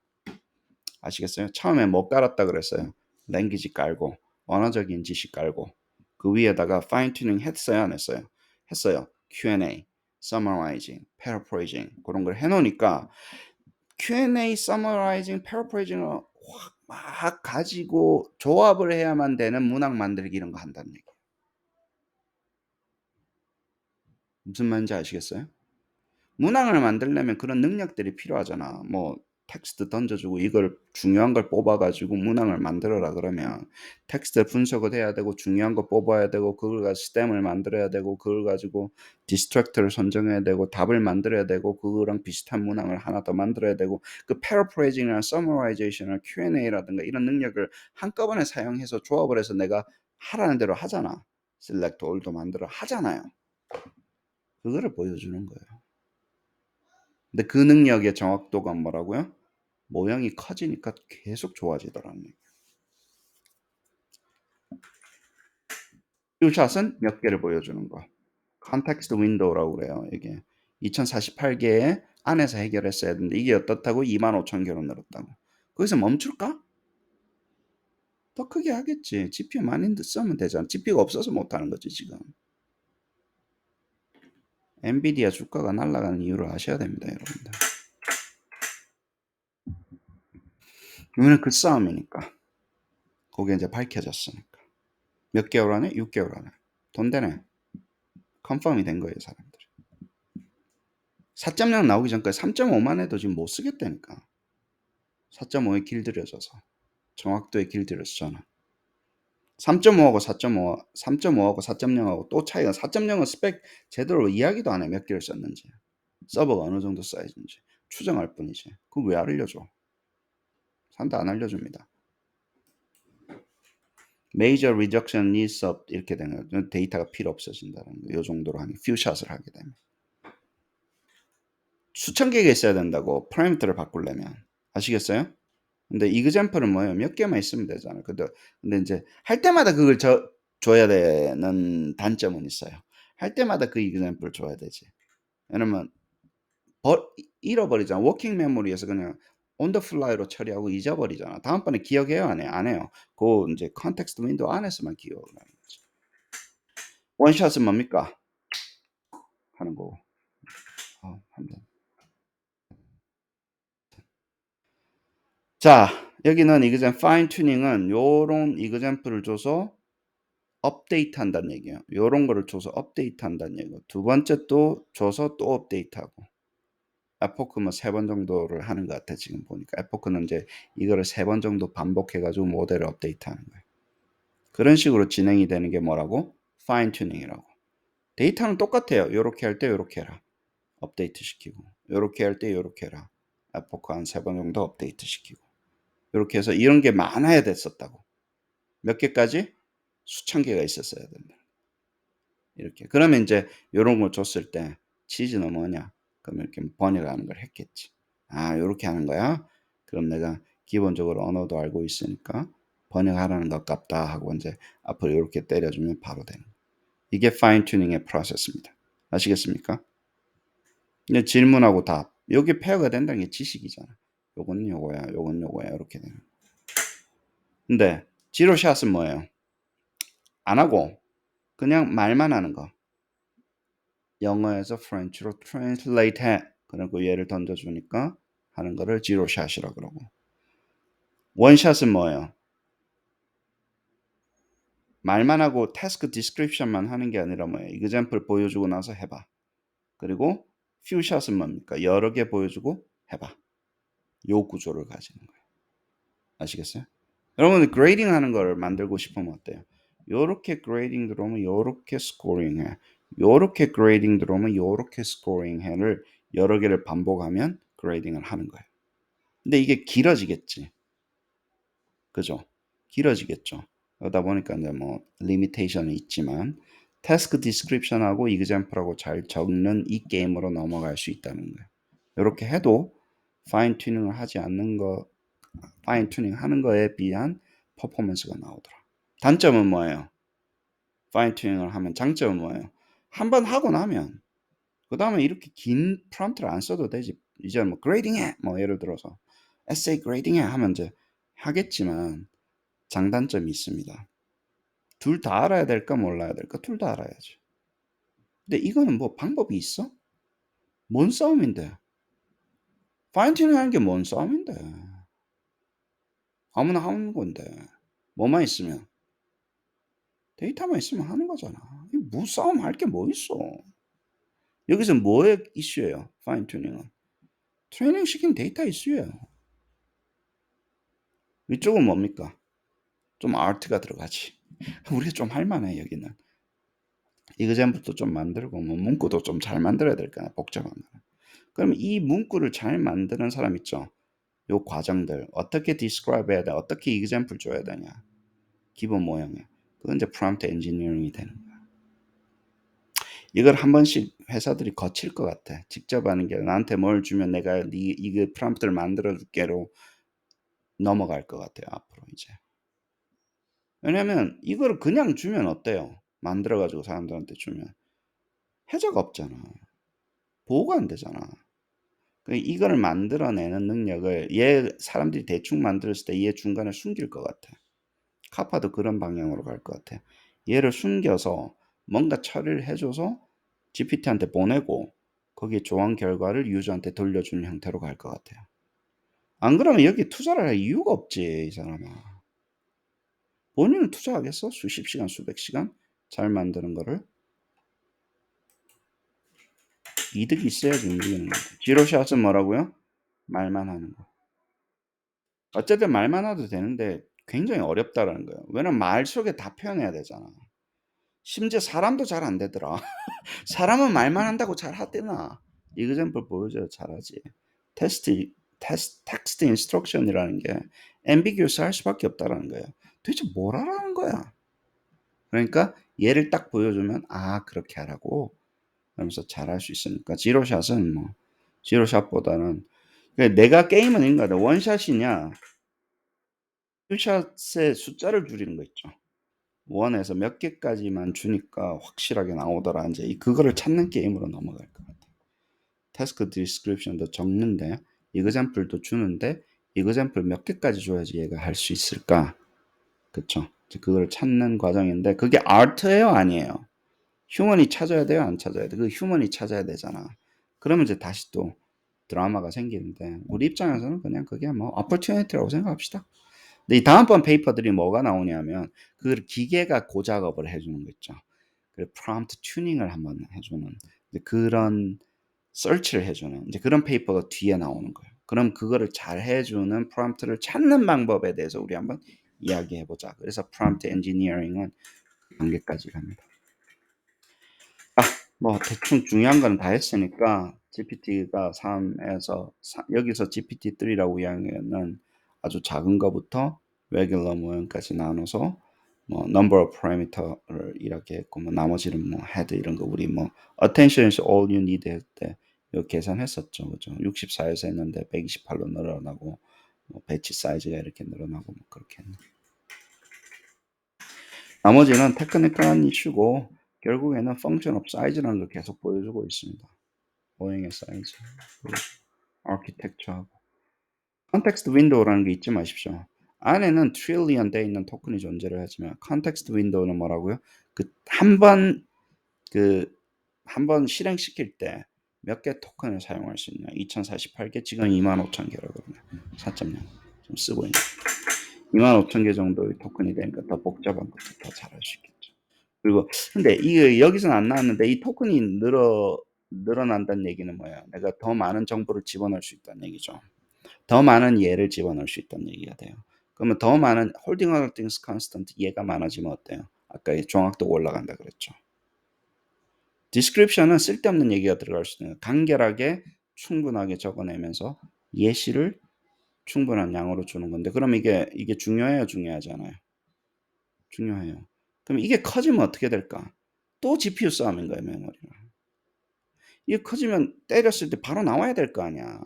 아시겠어요? 처음에 뭐 깔았다 그랬어요? 랭귀지 깔고 언어적인 지식 깔고 그 위에다가 파인 튜닝 했어요 안 했어요? 했어요. Q&A, summarizing, paraphrasing 그런 걸 해놓으니까 Q&A, summarizing, paraphrasing을 확 막 가지고 조합을 해야만 되는 문학 만들기 이런 거 한다는 얘기예요. 무슨 말인지 아시겠어요? 문항을 만들려면 그런 능력들이 필요하잖아. 뭐 텍스트 던져주고 이걸 중요한 걸 뽑아가지고 문항을 만들어라 그러면 텍스트 분석을 해야 되고 중요한 거 뽑아야 되고 그걸 가지고 스템을 만들어야 되고 그걸 가지고 디스트랙터를 선정해야 되고 답을 만들어야 되고 그거랑 비슷한 문항을 하나 더 만들어야 되고 그 패러프레이징이나 서머라이제이션이나 Q&A라든가 이런 능력을 한꺼번에 사용해서 조합을 해서 내가 하라는 대로 하잖아. 셀렉트 올도 만들어 하잖아요. 그거를 보여주는 거예요. 근데 그 능력의 정확도가 뭐라고요? 모형이 커지니까 계속 좋아지더라는 얘기예요. 이 샷은 몇 개를 보여주는 거. 컨텍스트 윈도우라고 그래요. 이게 2048개 안에서 해결했어야 되는데 이게 어떻다고 25,000개로 늘었다고. 거기서 멈출까? 더 크게 하겠지. GPU 많이 쓰면 되잖아. GPU가 없어서 못하는 거지 지금. 엔비디아 주가가 날아가는 이유를 아셔야 됩니다, 여러분들. 이거는 그 싸움이니까. 그게 이제 밝혀졌으니까. 몇 개월 안에? 6개월 안에. 돈 되네. 컨펌이 된 거예요, 사람들이. 4.0 나오기 전까지 3.5만 해도 지금 못 쓰겠다니까. 4.5에 길들여져서. 정확도에 길들여서 저는. 3.5하고 4.5, 3.5하고 4.0하고 또 차이가 4.0은 스펙 제대로 이야기도 안 해. 몇 개를 썼는지. 서버가 어느 정도 사이즈인지. 추정할 뿐이지. 그거 왜 알려줘? 산다 안 알려줍니다. Major reduction needs up 이렇게 되는 거죠. 데이터가 필요 없어진다는 거. 이 정도로 하니 퓨샷을 하게 되면. 수천 개가 있어야 된다고 파라미터를 바꾸려면. 아시겠어요? 근데 이그젠플은 뭐예요? 몇 개만 있으면 되잖아요. 근데 이제 할 때마다 그걸 줘야 되는 단점은 있어요. 할 때마다 그 이그젠플을 줘야 되지. 왜냐면 잃어버리잖아. 워킹 메모리에서 그냥 on the fly로 처리하고 잊어버리잖아. 다음번에 기억해요? 안 해요? 안 해요. 그 이제 컨텍스트 윈도우 안에서만 기억을 하는 거지. 원샷은 뭡니까? 하는 거고. 자, 여기는 이그젠 파인 튜닝은 요런 이그젠플을 줘서 업데이트 한다는 얘기예요. 요런 거를 줘서 업데이트 한다는 얘기고, 두 번째 또 줘서 또 업데이트하고. 에포크는 3번 정도를 하는 것 같아 지금 보니까. 에포크는 이제 이거를 3번 정도 반복해가지고 모델을 업데이트하는 거예요. 그런 식으로 진행이 되는 게 뭐라고? 파인 튜닝이라고. 데이터는 똑같아요. 요렇게 할 때 요렇게 해라. 업데이트 시키고, 요렇게 할 때 요렇게 해라. 에포크 한 3번 정도 업데이트 시키고. 요렇게 해서 이런 게 많아야 됐었다고. 몇 개까지? 수천 개가 있었어야 된다. 이렇게. 그러면 이제 요런 걸 줬을 때 치즈는 뭐냐? 그럼 이렇게 번역하는 걸 했겠지. 아, 요렇게 하는 거야? 그럼 내가 기본적으로 언어도 알고 있으니까 번역하라는 것 같다 하고 이제 앞으로 이렇게 때려주면 바로 되는 거예요. 이게 파인 튜닝의 프로세스입니다. 아시겠습니까? 이제 질문하고 답. 여기 페어가 된다는 게 지식이잖아. 요건 요거야, 요건 요거야, 이렇게 되는. 근데 지로샷은 뭐예요? 안 하고 그냥 말만 하는 거. 영어에서 프렌치로 translate 해. 그리고 얘를 던져주니까 하는 거를 지로샷이라고 그러고. 원샷은 뭐예요? 말만 하고 task description만 하는 게 아니라 뭐예요? example 보여주고 나서 해봐. 그리고 few샷은 뭡니까? 여러 개 보여주고 해봐. 요 구조를 가지는 거예요. 아시겠어요? 여러분 그레이딩 하는 걸 만들고 싶으면 어때요? 요렇게 그레이딩 들어오면 요렇게 스코링 해. 요렇게 그레이딩 들어오면 요렇게 스코링 해를 여러 개를 반복하면 그레이딩을 하는 거예요. 근데 이게 길어지겠지. 그죠? 길어지겠죠. 그러다 보니까 이제 뭐 리미테이션이 있지만 태스크 디스크립션하고 이그젬플하고 잘 적는 이 게임으로 넘어갈 수 있다는 거예요. 이렇게 해도 파인 튜닝을 하지 않는 거, 파인 튜닝 하는 거에 비한 퍼포먼스가 나오더라. 단점은 뭐예요? 파인 튜닝을 하면 장점은 뭐예요? 한번 하고 나면 그 다음에 이렇게 긴 프롬프트를 안 써도 되지. 이제 뭐 그레이딩해 뭐 예를 들어서 에세이 그레이딩해 하면 이제 하겠지만 장단점이 있습니다. 둘 다 알아야 될까 몰라야 될까? 둘 다 알아야지. 근데 이거는 뭐 방법이 있어? 뭔 싸움인데? 파인 튜닝 하는 게 뭔 싸움인데? 아무나 하는 건데. 뭐만 있으면 데이터만 있으면 하는 거잖아. 뭐 싸움 할 게 뭐 있어? 여기서 뭐의 이슈예요? 파인 튜닝은 트레이닝 시킨 데이터 이슈예요. 이쪽은 뭡니까? 좀 아트가 들어가지. 우리가 좀 할만해 여기는. 이그젠부터 좀 만들고 뭐 문구도 좀 잘 만들어야 될까 복잡한 거. 그럼 이 문구를 잘 만드는 사람 있죠? 요 과정들 어떻게 디스크라이브 해야 돼? 어떻게 example 줘야 되냐? 기본 모양이야. 그건 이제 프롬프트 엔지니어링이 되는 거야. 이걸 한 번씩 회사들이 거칠 것 같아. 직접 하는 게 나한테 뭘 주면 내가 이거 프롬프트를 만들어 줄게로 넘어갈 것 같아요. 앞으로 이제. 왜냐면 이걸 그냥 주면 어때요? 만들어 가지고 사람들한테 주면 해자가 없잖아. 보호가 안 되잖아. 이거를 만들어내는 능력을 얘 사람들이 대충 만들었을 때 얘 중간에 숨길 것 같아. 카파도 그런 방향으로 갈 것 같아. 얘를 숨겨서 뭔가 처리를 해줘서 GPT한테 보내고 거기에 조항 결과를 유저한테 돌려주는 형태로 갈 것 같아요. 안 그러면 여기 투자를 할 이유가 없지 이 사람아. 본인은 투자하겠어? 수십 시간 수백 시간 잘 만드는 거를. 이득이 있어야지 움직이는 건데. 지로샷은 뭐라고요? 말만 하는 거. 어쨌든 말만 해도 되는데 굉장히 어렵다라는 거예요. 왜냐면 말 속에 다 표현해야 되잖아. 심지어 사람도 잘 안 되더라. 사람은 말만 한다고 잘 하대나. 이그젬플 보여줘야 잘하지. 텍스트 인스트럭션이라는 게 ambiguous 할 수밖에 없다라는 거예요. 도대체 뭘 하라는 거야? 그러니까 얘를 딱 보여주면 아 그렇게 하라고 하면서 잘할 수 있으니까 지로샷은 뭐 지로샷보다는 내가 게임은 인가다 원샷이냐 투샷의 숫자를 줄이는 거 있죠. 원에서 몇 개까지만 주니까 확실하게 나오더라. 이제 그거를 찾는 게임으로 넘어갈 것 같아요. 태스크 디스크립션도 적는데 이그젬플도 주는데 이그젬플 몇 개까지 줘야지 얘가 할 수 있을까? 그쵸? 그걸 찾는 과정인데 그게 아트예요, 아니에요? 휴먼이 찾아야 돼요, 안 찾아야 돼? 그 휴먼이 찾아야 되잖아. 그러면 이제 다시 또 드라마가 생기는데 우리 입장에서는 그냥 그게 뭐 opportunity라고 생각합시다. 근데 이 다음번 페이퍼들이 뭐가 나오냐면 그 기계가 고작업을 해주는 거 있죠. 그 프롬프트 튜닝을 한번 해주는 그런 서치를 해주는 이제 그런 페이퍼가 뒤에 나오는 거예요. 그럼 그거를 잘 해주는 프롬프트를 찾는 방법에 대해서 우리 한번 이야기해 보자. 그래서 프롬프트 엔지니어링은 단계까지 갑니다. 뭐 대충 중요한 건 다 했으니까 GPT가 3에서 여기서 GPT-3라고 이야기하는 아주 작은 거부터 regular 모형까지 나눠서 뭐 number of parameter를 이렇게 했고 뭐 나머지는 뭐 head 이런 거 우리 뭐 attention is all you need 할 때 이거 계산했었죠. 그죠? 64에서 했는데 128로 늘어나고 뭐 배치 사이즈가 이렇게 늘어나고 뭐 그렇게 했네. 나머지는 테크니컬한 이슈고 결국에는 function of size라는 걸 계속 보여주고 있습니다. 모형의 사이즈, 아키텍처하고 컨텍스트 윈도우라는 게 잊지 마십시오. 안에는 트릴리언 돼 있는 토큰이 존재를 하지만 컨텍스트 윈도우는 뭐라고요? 한 번 실행시킬 때 몇 개 토큰을 사용할 수 있냐? 2048개, 지금 25,000개라거든요. 4.0 좀 쓰고 있는 25,000개 정도의 토큰이 되니까 더 복잡한 것도 더 잘할 수 있겠죠. 그리고 근데 이게 여기서는 안 나왔는데 이 토큰이 늘어난다는 얘기는 뭐예요? 내가 더 많은 정보를 집어넣을 수 있다는 얘기죠. 더 많은 얘를 집어넣을 수 있다는 얘기가 돼요. 그러면 더 많은 holding other things constant 얘가 많아지면 어때요? 아까 정확도가 올라간다 그랬죠. description은 쓸데없는 얘기가 들어갈 수 있는 간결하게 충분하게 적어내면서 예시를 충분한 양으로 주는 건데 그럼 이게 중요해요, 중요하지 않아요? 중요해요. 그럼 이게 커지면 어떻게 될까? 또 GPU 싸움인 거예요, 메모리랑. 이게 커지면 때렸을 때 바로 나와야 될 거 아니야.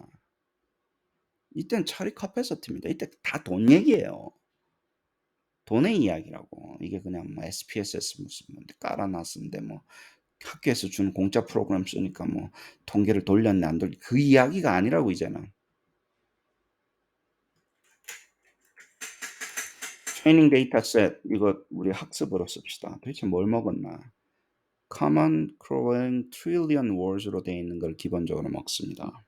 이때는 처리 커패서티입니다. 이때 다 돈 얘기예요. 돈의 이야기라고. 이게 그냥 뭐 SPSS 무슨 뭐 깔아놨는데 뭐 학교에서 주는 공짜 프로그램 쓰니까 뭐 통계를 돌렸네 안 돌렸네 그 이야기가 아니라고 이제는. 트레이닝 데이터셋 이거 우리 학습으로 씁시다. 도대체 뭘 먹었나? Common Crawling Trillion Words로 되어 있는 걸 기본적으로 먹습니다.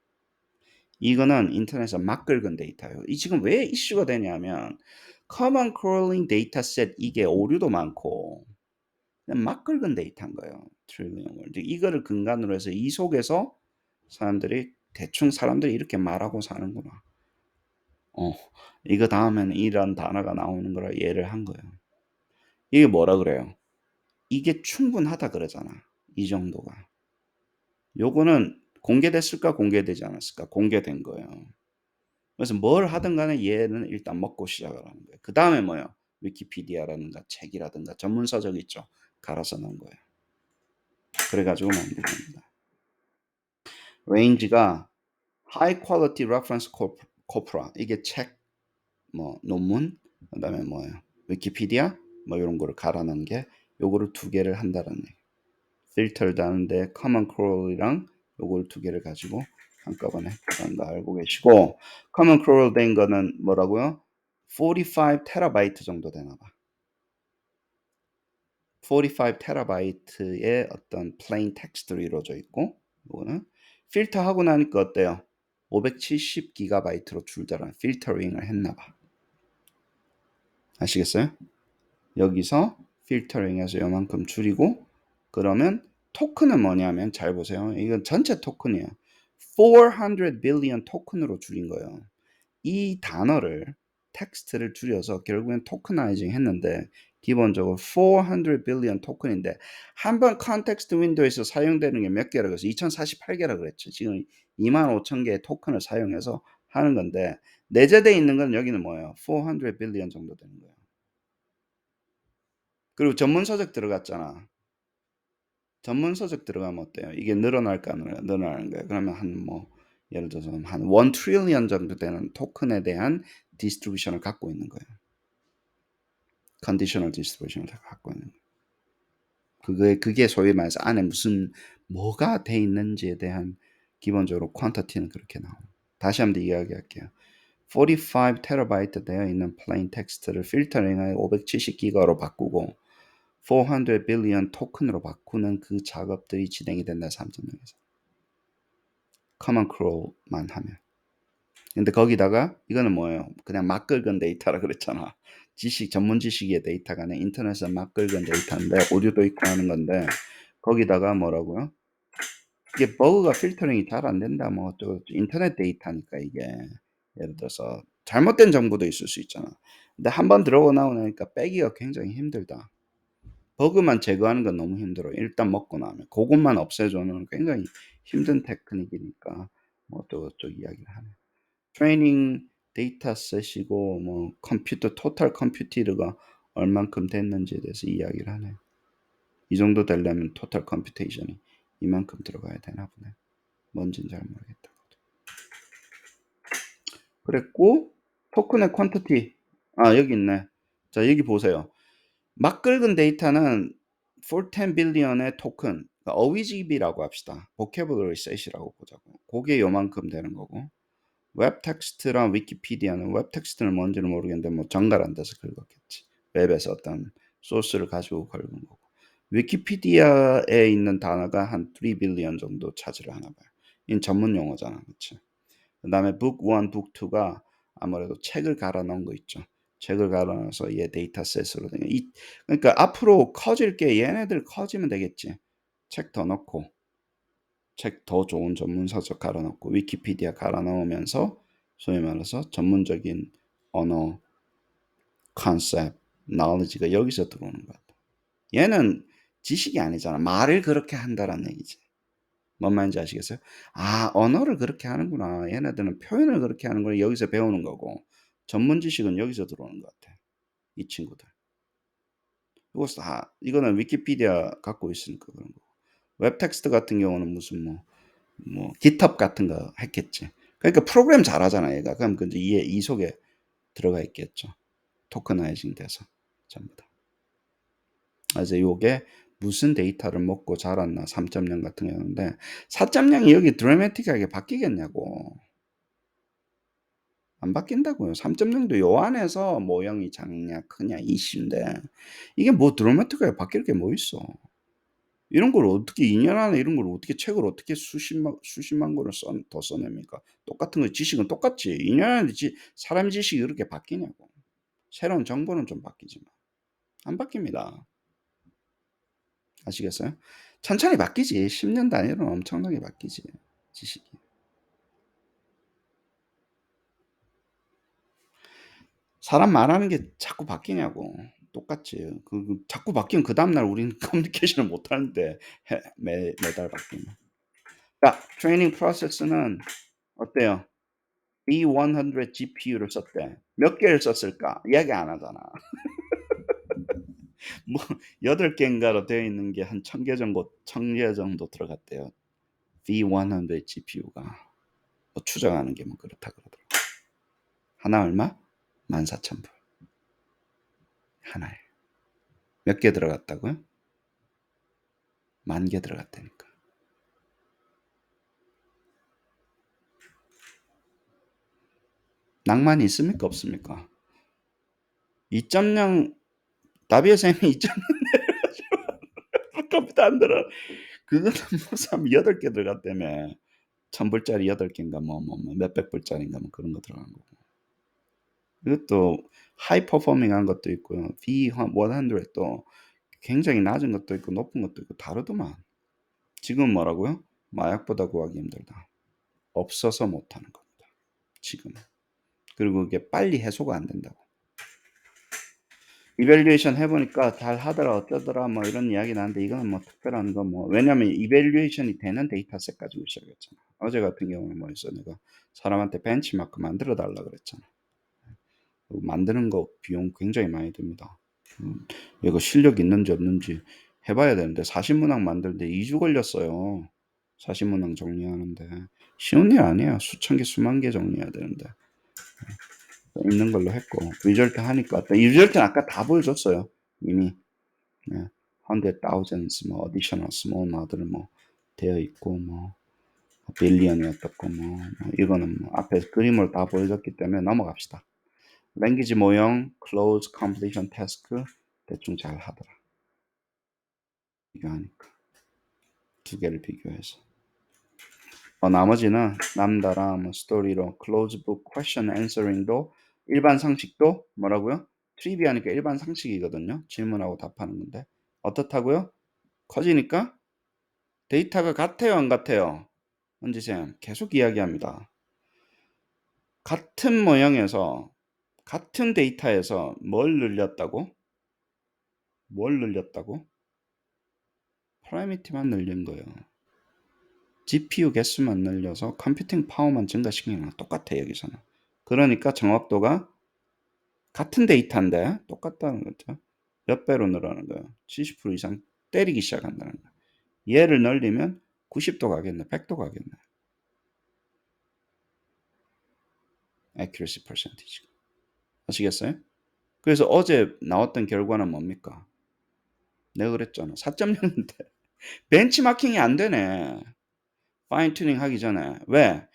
이거는 인터넷에서 막 긁은 데이터예요. 이 지금 왜 이슈가 되냐면 Common Crawling Dataset 이게 오류도 많고 그냥 막 긁은 데이터인 거예요. 트릴리언 월. 이거를 근간으로 해서 이 속에서 사람들이 이렇게 말하고 사는구나. 이거 다음에는 이런 단어가 나오는 거라 이해를 한 거예요. 이게 뭐라 그래요? 이게 충분하다 그러잖아. 이 정도가. 요거는 공개됐을까 공개되지 않았을까? 공개된 거예요. 그래서 뭘 하든 간에 얘는 일단 먹고 시작을 하는 거예요. 그 다음에 뭐예요? 위키피디아라든가 책이라든가 전문서적 있죠. 갈아서 넣은 거예요. 그래가지고 만든 겁니다. 레인지가 High Quality Reference Corpora 이게 책, 뭐 논문, 그 다음에 뭐예요? 위키피디아 뭐 이런 거를 갈아놓은 게 요거를 두 개를 한다는 얘기. 필터를 다는데 Common Crawl이랑 요걸 두 개를 가지고 한꺼번에 그런 거 알고 계시고 Common Crawl 된 거는 뭐라고요? 45 테라바이트 정도 되나 봐. 45 테라바이트의 어떤 plain 텍스트로 이루어져 있고 이거는 필터 하고 나니까 어때요? 570 기가바이트로 줄더라. 필터링을 했나 봐. 아시겠어요? 여기서 필터링해서 요만큼 줄이고 그러면 토큰은 뭐냐면 잘 보세요. 이건 전체 토큰이에요. 400 billion 토큰으로 줄인 거예요. 이 단어를 텍스트를 줄여서 결국엔 토커나이징 했는데 기본적으로 400 billion 토큰인데 한번 컨텍스트 윈도우에서 사용되는 게 몇 개라 그래서 2048개라 그랬죠. 지금 25,000개의 토큰을 사용해서 하는 건데 내재되어 있는 건 여기는 뭐예요? 400 billion 정도 되는 거예요. 그리고 전문서적 들어갔잖아. 전문서적 들어가면 어때요? 이게 늘어날까 늘어나는 거예요. 그러면 한 뭐 예를 들어서 한 1 트릴리언 정도 되는 토큰에 대한 디스트리뷰션을 갖고 있는 거예요. 컨디셔널 디스트리뷰션을 갖고 있는 거예요. 그게 소위 말해서 안에 무슨 뭐가 돼 있는지에 대한 기본적으로 퀀터티는 그렇게 나와요. 다시 한번 이야기할게요. 45 테라바이트 되어 있는 플레인 텍스트를 필터링하여 570기가로 바꾸고 400 빌리언 토큰으로 바꾸는 그 작업들이 진행이 된다. 3.0에서 커먼 크롤만 하면. 근데 거기다가 이거는 뭐예요? 그냥 막 긁은 데이터라 그랬잖아. 전문 지식의 데이터가 아니라 인터넷에서 막 긁은 데이터인데 오류도 있고 하는 건데 거기다가 뭐라고요? 이게 버그가 필터링이 잘 안 된다. 뭐 어쩌고 인터넷 데이터니까 이게 예를 들어서 잘못된 정보도 있을 수 있잖아. 근데 한번 들어오고 나오니까 빼기가 굉장히 힘들다. 버그만 제거하는 건 너무 힘들어. 일단 먹고 나면 그것만 없애주는 굉장히 힘든 테크닉이니까 뭐 어쩌고저쩌고 이야기를 하네. 트레이닝 데이터셋이고 뭐 컴퓨터 토탈 컴퓨티드가 얼만큼 됐는지에 대해서 이야기를 하네요. 이 정도 되려면 토탈 컴퓨테이션이 이만큼 들어가야 되나 보네. 뭔지는 잘 모르겠다. 그랬고 토큰의 퀀티티 여기 있네. 자 여기 보세요. 막 긁은 데이터는 410 빌리언의 토큰 어휘집이라고 합시다. vocabulary set이라고 보자고. 그게 요만큼 되는 거고 웹 텍스트랑 위키피디아는 웹 텍스트는 뭔지는 모르겠는데 뭐 정갈한 데서 긁었겠지. 웹에서 어떤 소스를 가지고 긁은 거고. 위키피디아에 있는 단어가 한 3 빌리언 정도 차지를 하나 봐요. 이건 전문 용어잖아. 그치? 그 다음에 book 1, book 2가 아무래도 책을 갈아 넣은 거 있죠. 책을 갈아 넣어서 얘 데이터셋으로 된 그러니까 앞으로 커질 게 얘네들 커지면 되겠지. 책 더 넣고 책 더 좋은 전문서적 갈아 넣고 위키피디아 갈아 넣으면서 소위 말해서 전문적인 언어, 컨셉, knowledge가 여기서 들어오는 것 같아. 얘는 지식이 아니잖아. 말을 그렇게 한다라는 얘기지. 뭔 말인지 아시겠어요? 언어를 그렇게 하는구나. 얘네들은 표현을 그렇게 하는구나. 여기서 배우는 거고 전문 지식은 여기서 들어오는 것 같아. 이 친구들. 이거는 위키피디아 갖고 있으니까 그런 거고. 웹 텍스트 같은 경우는 무슨 뭐 GitHub 같은 거 했겠지. 그러니까 프로그램 잘하잖아 얘가. 그럼 이제 이 속에 들어가 있겠죠. 토커나이징 돼서 전부 다. 그래서 요게 무슨 데이터를 먹고 자랐나 3.0 같은 경우인데 4.0이 여기 드라마틱하게 바뀌겠냐고. 안 바뀐다고요. 3.0도 요 안에서 모형이 작냐 크냐 이슈인데 이게 뭐 드라마틱하게 바뀔 게 뭐 있어. 이런 걸 어떻게 2년 안에 이런 걸 어떻게 책을 어떻게 수십만 권을 더 써냅니까? 똑같은 거 지식은 똑같지. 2년 안에 사람 지식이 그렇게 바뀌냐고. 새로운 정보는 좀 바뀌지만 안 바뀝니다. 아시겠어요? 천천히 바뀌지. 10년 단위로는 엄청나게 바뀌지. 지식이. 사람 말하는 게 자꾸 바뀌냐고. 똑같지. 자꾸 바뀌면 그 다음날 우리는 커뮤니케이션을 못 하는데 매달 바뀌면. 자, 트레이닝 프로세스는 어때요? B100 GPU를 썼대. 몇 개를 썼을까? 이야기 안 하잖아. 뭐 8개인가로 되어 있는 게 한 1000개 정도 들어갔대요. B100 GPU가. 뭐 추정하는 게 뭐 그렇다 그러더라고. 하나 얼마? 14,000불. 하나에. 몇 개 들어갔다고요? 10,000개 들어갔다니까. 낭만이 있습니까? 없습니까? 2.0 나비의 샘이 2.0 컴퓨터 안 들어. 그거는 뭐 8개 들어갔다며. 1,000불짜리 8개인가 몇백 불짜리인가 뭐 그런 거 들어간 거고. 이것도 하이 퍼포밍한 것도 있고요. V100도 굉장히 낮은 것도 있고 높은 것도 있고 다르더만. 지금 뭐라고요? 마약보다 구하기 힘들다. 없어서 못하는 겁니다. 지금은. 그리고 이게 빨리 해소가 안 된다고. 이밸류에이션 해보니까 잘 하더라 어쩌더라 뭐 이런 이야기 나는데 이거는 뭐 특별한 거 뭐 왜냐면 이밸류에이션이 되는 데이터셋 가지고 시작했잖아. 어제 같은 경우는 뭐였어? 내가 사람한테 벤치마크 만들어 달라 그랬잖아. 만드는 거 비용 굉장히 많이 듭니다. 이거 실력 있는지 없는지 해봐야 되는데 40문항 만드는데 2주 걸렸어요. 40문항 정리하는데 쉬운 일 아니야. 수천 개 수만 개 정리해야 되는데 있는 걸로 했고 리절트 하니까 이 리절트는 아까 다 보여줬어요 이미. 네. 100,000s 뭐 additional small model 뭐 되어 있고 뭐 빌리언이 어떻고 뭐 이거는 뭐 앞에 그림으로 다 보여줬기 때문에 넘어갑시다. 랭귀지 모형 close completion task 대충 잘 하더라. 비교하니까 두 개를 비교해서 나머지는 남다랑 뭐 스토리로 close book question answering도 일반 상식도 뭐라고요? 트리비아니까 일반 상식이거든요. 질문하고 답하는 건데 어떻다고요? 커지니까 데이터가 같아요 안 같아요? 은지쌤 계속 이야기합니다. 같은 모형에서 같은 데이터에서 뭘 늘렸다고? 뭘 늘렸다고? 프라이미티만 늘린 거예요. GPU 개수만 늘려서 컴퓨팅 파워만 증가시키는 거랑 똑같아 여기서는. 그러니까 정확도가 같은 데이터인데 똑같다는 거죠. 몇 배로 늘어나는 거예요. 70% 이상 때리기 시작한다는 거예요. 얘를 늘리면 90도 가겠네, 100도 가겠네. accuracy percentage. 아시겠어요? 그래서 어제 나왔던 결과는 뭡니까? 내가 그랬잖아. 4.0인데 벤치마킹이 안 되네. 파인 튜닝 하기 전에. 왜?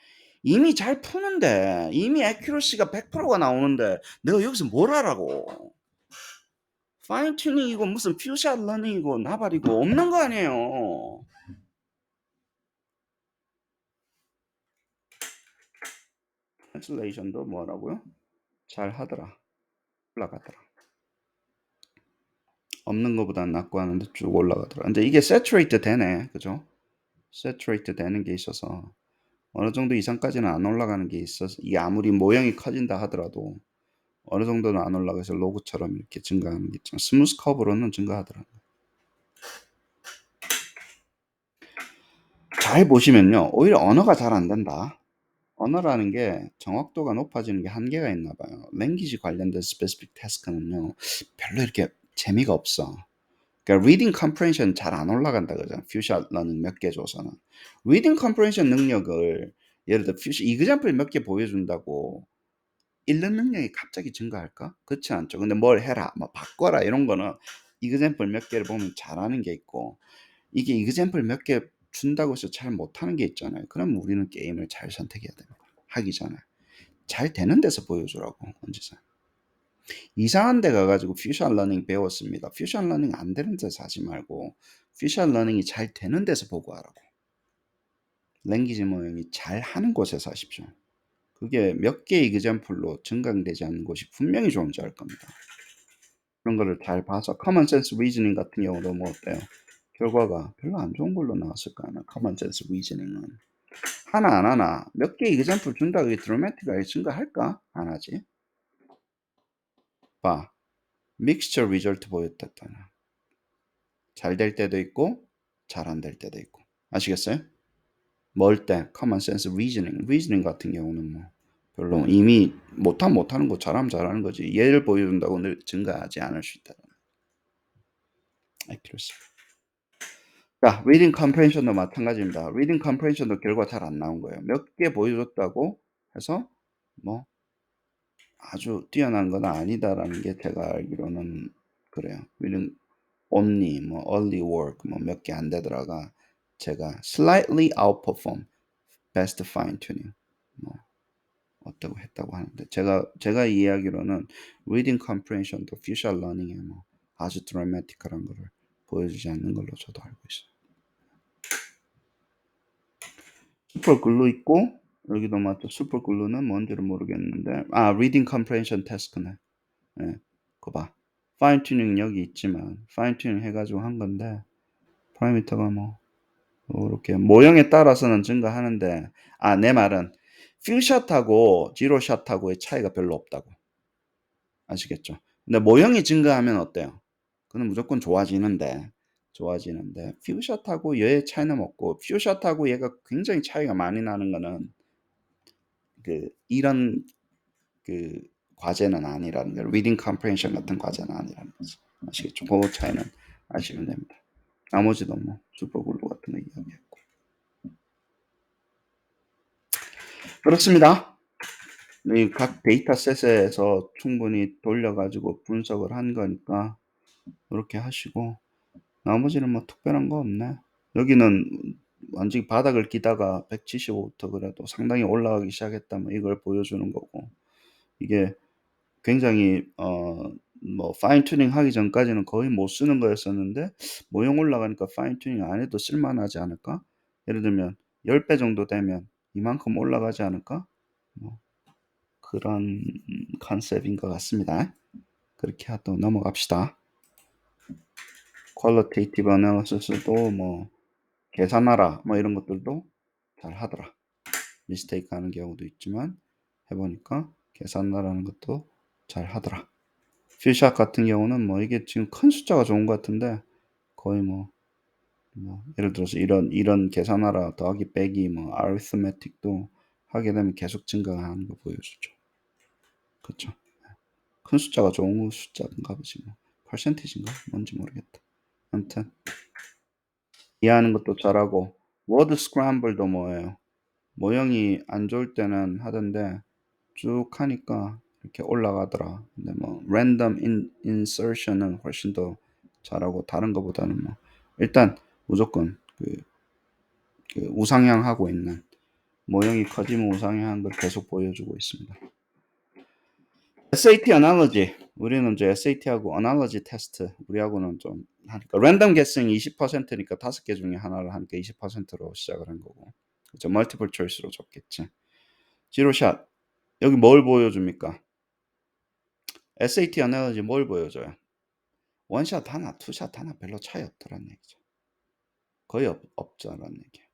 이미 잘 푸는데 이미 accuracy가 100%가 나오는데 내가 여기서 뭘 하라고. 파인 튜닝이고 무슨 퓨샷 러닝이고 나발이고 없는 거 아니에요. 트랜슬레이션도 뭐라고요? 잘 하더라. 올라가더라. 없는 것보다는 낫고 하는데 쭉 올라가더라. 근데 이게 세츄레이트 되네. 그죠? 세츄레이트 되는 게 있어서 어느 정도 이상까지는 안 올라가는 게 있어서 이게 아무리 모형이 커진다 하더라도 어느 정도는 안 올라가서 로그처럼 이렇게 증가하는 게 있잖아. 스무스 커브로는 증가하더라. 잘 보시면요. 오히려 언어가 잘 안 된다. 언어라는 게 정확도가 높아지는 게 한계가 있나 봐요. 랭귀지 관련된 스페시픽 태스크는요. 별로 이렇게 재미가 없어. 그러니까 reading comprehension 잘 안 올라간다 그러잖아. 퓨샷 러닝 몇 개 줘서는. reading comprehension 능력을 예를 들어 퓨샷 이그젬플 몇 개 보여준다고 읽는 능력이 갑자기 증가할까? 그렇지 않죠. 근데 뭘 해라, 뭐 바꿔라 이런 거는 이그젬플 몇 개를 보면 잘하는 게 있고 이게 이그젬플 몇 개 준다고 해서 잘 못하는 게 있잖아요. 그럼 우리는 게임을 잘 선택해야 됩니다. 하기 전에. 잘 되는 데서 보여주라고 언제서. 이상한 데 가가지고 퓨전 러닝 배웠습니다. 퓨전 러닝 안 되는 데서 하지 말고 퓨전 러닝이 잘 되는 데서 보고 하라고. 랭귀지 모형이 잘 하는 곳에서 하십시오. 그게 몇 개의 이그젬플로 증강되지 않는 곳이 분명히 좋은지 알 겁니다. 그런 거를 잘 봐서 커먼 센스 리즈닝 같은 경우도 뭐 어때요? 결과가 별로 안 좋은 걸로 나왔을 거 아니야. 커먼 센스 리즈닝은 하나 안 하나 몇 개 이그젬플 준다고 이게 드라마틱하게 증가할까? 안 하지. 봐. 믹스처 리절트 보였다잖아. 잘 될 때도 있고 잘 안 될 때도 있고. 아시겠어요? 뭘 때? 커먼 센스 리즈닝 같은 경우는 뭐 별로 이미 못하는 거 잘하면 잘하는 거지. 예를 보여준다고 증가하지 않을 수 있다. accuracy. 자, reading comprehension도 마찬가지입니다. reading comprehension도 결과 잘 안 나온 거예요. 몇 개 보여줬다고 해서 뭐 아주 뛰어난 건 아니다라는 게 제가 알기로는 그래요. reading only 뭐 early work 뭐 몇 개 안 되더라가 제가 slightly outperform best fine tuning 뭐 어떻고 했다고 하는데 제가 이해하기로는 reading comprehension도 future learning에 뭐 아주 드라마틱한 거를 보여주지 않는 걸로 저도 알고 있어요. 슈퍼글루 있고 여기도 맞죠. 슈퍼글루는 뭔지를 모르겠는데 reading comprehension task네. 예, 그거 봐. 파인 튜닝 여기 있지만 파인 튜닝 해가지고 한 건데 파라미터가 뭐 이렇게 모형에 따라서는 증가하는데 내 말은 퓨샷하고 지로샷하고의 차이가 별로 없다고. 아시겠죠? 근데 모형이 증가하면 어때요? 그는 무조건 좋아지는데 퓨샷하고 얘의 차이는 없고 퓨샷하고 얘가 굉장히 차이가 많이 나는 거는 이런 그 과제는 아니라는 거예요. 리딩 컴프레hen션 같은 과제는 아니라는 거죠. 아시겠죠? 그 차이는 아시면 됩니다. 나머지도 뭐 슈퍼글루 같은 거 이야기했고. 그렇습니다. 이 각 데이터셋에서 충분히 돌려가지고 분석을 한 거니까 그렇게 하시고 나머지는 뭐 특별한 거 없네. 여기는 완전히 바닥을 기다가 175부터 그래도 상당히 올라가기 시작했다면 이걸 보여주는 거고 이게 굉장히 뭐 파인 튜닝 하기 전까지는 거의 못 쓰는 거였었는데 모형 올라가니까 파인 튜닝 안 해도 쓸만하지 않을까? 예를 들면 10배 정도 되면 이만큼 올라가지 않을까? 뭐 그런 컨셉인 것 같습니다. 그렇게 하도 넘어갑시다. 퀄리테이티브 애널리시스도 뭐 계산하라 뭐 이런 것들도 잘 하더라. 미스테이크 하는 경우도 있지만 해보니까 계산하라는 것도 잘 하더라. 퓨샷 같은 경우는 뭐 이게 지금 큰 숫자가 좋은 것 같은데 거의 뭐 예를 들어서 이런 계산하라 더하기 빼기 뭐 아리스메틱도 하게 되면 계속 증가하는 거 보여주죠. 그렇죠. 큰 숫자가 좋은 숫자인가 보지 뭐. 퍼센티지인가? 뭔지 모르겠다. 아무튼 이해하는 것도 잘하고 워드 스크램블도 뭐예요? 모형이 안 좋을 때는 하던데 쭉 하니까 이렇게 올라가더라. 근데 뭐 랜덤 인서션은 훨씬 더 잘하고 다른 것보다는 뭐 일단 무조건 그 우상향하고 있는 모형이 커지면 우상향한 걸 계속 보여주고 있습니다. SAT 어널러지 우리는 이제 SAT하고 어널러지 테스트 우리하고는 좀 하니까 랜덤 게싱 20%니까 5개 중에 하나를 하니까 20%로 시작을 한 거고 그렇죠. 멀티플 초이스로 줬겠지. 지로샷 여기 뭘 보여줍니까? SAT 어널러지 뭘 보여줘요? 원샷 하나, 투샷 하나 별로 차이 없더란 얘기죠. 거의 없죠라는 얘기예요.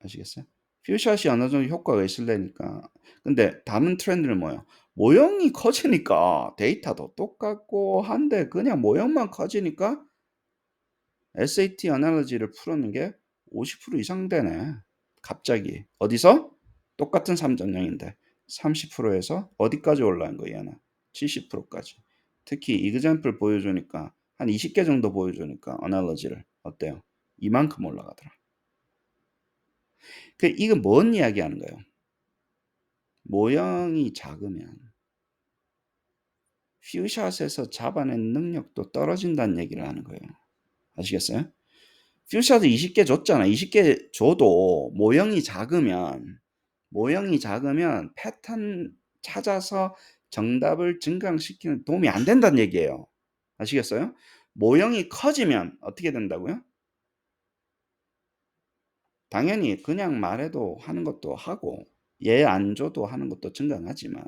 아시겠어요? 퓨샷이 어느 정도 효과가 있을래니까. 근데 다른 트렌드는 뭐예요? 모형이 커지니까 데이터도 똑같고 한데 그냥 모형만 커지니까 SAT 어널리지를 풀었는 게 50% 이상 되네. 갑자기. 어디서? 똑같은 3.0인데 30%에서 어디까지 올라간 거예요, 얘는? 70%까지. 특히 이그젬플 보여주니까 한 20개 정도 보여주니까 어널리지를 어때요? 이만큼 올라가더라. 이건 뭔 이야기하는 거예요? 모형이 작으면 퓨샷에서 잡아낸 능력도 떨어진다는 얘기를 하는 거예요. 아시겠어요? 퓨샷을 20개 줬잖아. 20개 줘도 모형이 작으면 패턴 찾아서 정답을 증강시키는 도움이 안 된다는 얘기예요. 아시겠어요? 모형이 커지면 어떻게 된다고요? 당연히 그냥 말해도 하는 것도 하고 얘 안 줘도 하는 것도 증강하지만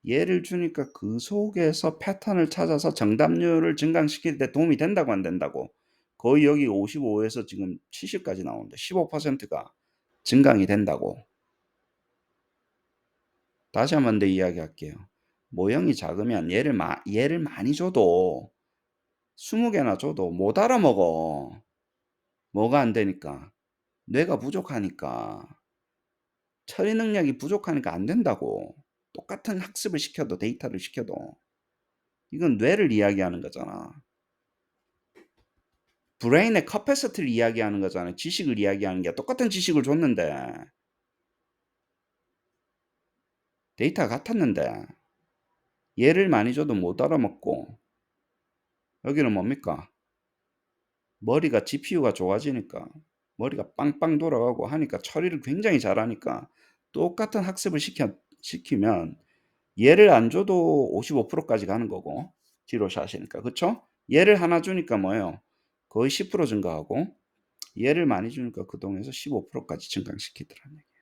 얘를 주니까 그 속에서 패턴을 찾아서 정답률을 증강시킬 때 도움이 된다고 안 된다고? 거의 여기 55에서 지금 70까지 나오는데 15%가 증강이 된다고. 다시 한 번 더 이야기할게요. 모형이 작으면 얘를 많이 줘도 20개나 줘도 못 알아먹어. 뭐가 안 되니까? 뇌가 부족하니까. 처리 능력이 부족하니까 안 된다고. 똑같은 학습을 시켜도 데이터를 시켜도. 이건 뇌를 이야기하는 거잖아. 브레인의 커패시티를 이야기하는 거잖아요. 지식을 이야기하는 게 똑같은 지식을 줬는데 데이터가 같았는데 얘를 많이 줘도 못 알아먹고 여기는 뭡니까? 머리가 GPU가 좋아지니까 머리가 빵빵 돌아가고 하니까 처리를 굉장히 잘하니까 똑같은 학습을 시키면 얘를 안 줘도 55%까지 가는 거고 지로샷이니까 그쵸? 얘를 하나 주니까 뭐예요? 거의 10% 증가하고 얘를 많이 주니까 그 동에서 15%까지 증강시키더라는 얘기예요.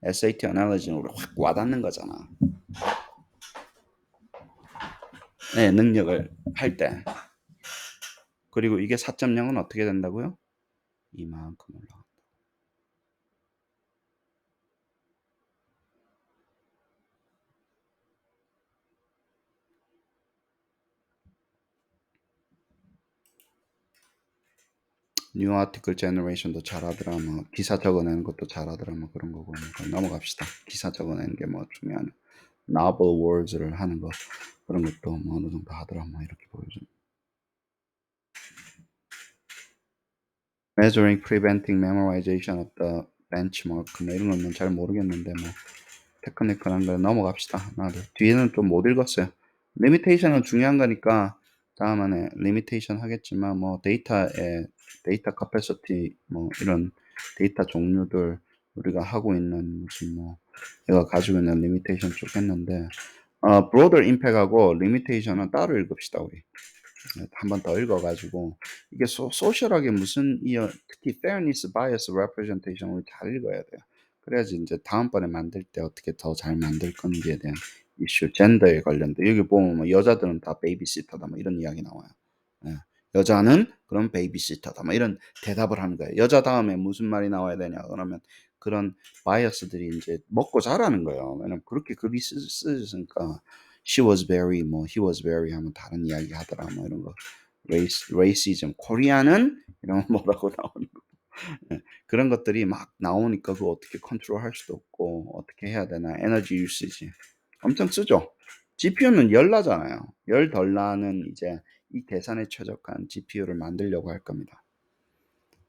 SAT 어널리지는 확 와닿는 거잖아. 네, 능력을 할 때. 그리고 이게 4.0은 어떻게 된다고요? 이만큼 올라간다. 뉴 아티클 제너레이션도 잘하더라. 뭐 기사 적어내는 것도 잘하더라. 뭐 그런 거고. 그럼 넘어갑시다. 기사 적어내는 게 뭐 중요한 novel words를 하는 거 그런 것도 뭐 어느 정도 하더라. 뭐 이렇게 보여줘. Measuring, preventing memorization of the benchmark 뭐 이런 건 잘 모르겠는데 뭐 테크니컬한 거 넘어갑시다. 나도 뒤에는 좀 못 읽었어요. 리미테이션은 중요한 거니까 다음에 리미테이션 하겠지만 뭐 데이터 카패시티 뭐 이런 데이터 종류들 우리가 하고 있는 무슨 뭐 내가 가지고 있는 리미테이션 쭉 했는데 broader impact하고 limitation은 따로 읽읍시다 우리. 한 번 더 읽어가지고 이게 소셜하게 무슨 특히 fairness, bias, representation 우리 잘 읽어야 돼요. 그래야지 이제 다음번에 만들 때 어떻게 더 잘 만들 건지에 대한 이슈, 젠더에 관련된 여기 보면 뭐 여자들은 다 베이비시터다 뭐 이런 이야기 나와요. 예. 여자는 그럼 베이비시터다 뭐 이런 대답을 하는 거예요. 여자 다음에 무슨 말이 나와야 되냐 그러면 그런 바이어스들이 이제 먹고 자라는 거예요. 왜냐면 그렇게 글이 쓰니까 she was very 뭐 he was very 하면 다른 이야기 하더라 뭐 이런 거 racism 코리아는 이런 뭐라고 나오는 거 예, 그런 것들이 막 나오니까 그거 어떻게 컨트롤 할 수도 없고 어떻게 해야 되나 에너지 유시지 엄청 쓰죠. GPU는 열 나잖아요. 열 덜 나는 이제 이 계산에 최적한 GPU를 만들려고 할 겁니다.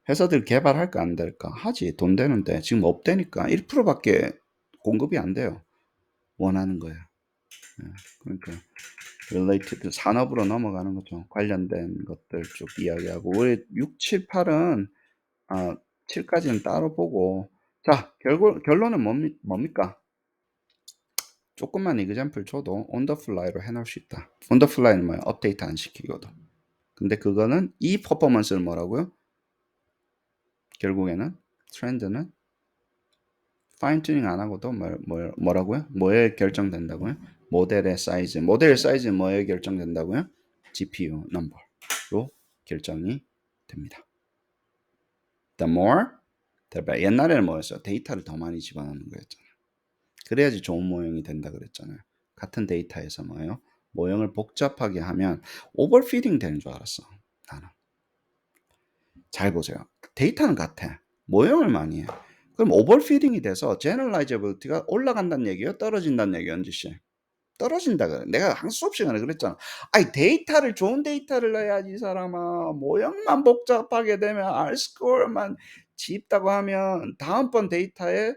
회사들 개발할까 안 될까 하지 돈 되는데 지금 없대니까 1%밖에 공급이 안 돼요. 원하는 거예요. 예, 그러니까 related 산업으로 넘어가는 거죠. 관련된 것들 쭉 이야기하고 우리 6, 7, 8은 7까지는 따로 보고 자 결론은 뭡니까? 조금만 example 줘도 on the fly로 해놓을 수 있다. on the fly는 뭐야? 업데이트 안 시키고도. 근데 그거는 이 퍼포먼스를 뭐라고요? 결국에는 트렌드는 파인 튜닝 안 하고도 뭐라고요? 뭐에 결정된다고요? 모델의 사이즈. 모델의 사이즈 뭐에 결정된다고요? GPU 넘버로 결정이 됩니다. The more, the better. 옛날에는 뭐였어요? 데이터를 더 많이 집어넣는 거였잖아요. 그래야지 좋은 모형이 된다 그랬잖아요. 같은 데이터에서 뭐예요? 모형을 복잡하게 하면 오버피딩 되는 줄 알았어. 나는. 잘 보세요. 데이터는 같아. 모형을 많이 해. 그럼 오버피딩이 돼서 제너럴라이저빌리티가 올라간다는 얘기예요? 떨어진다는 얘기예요? 은지 씨? 떨어진다 그래. 내가 한 수업 시간에 그랬잖아. 아니 데이터를 좋은 데이터를 넣어야지 이 사람아. 모형만 복잡하게 되면 R스코어만 짚다고 하면 다음번 데이터에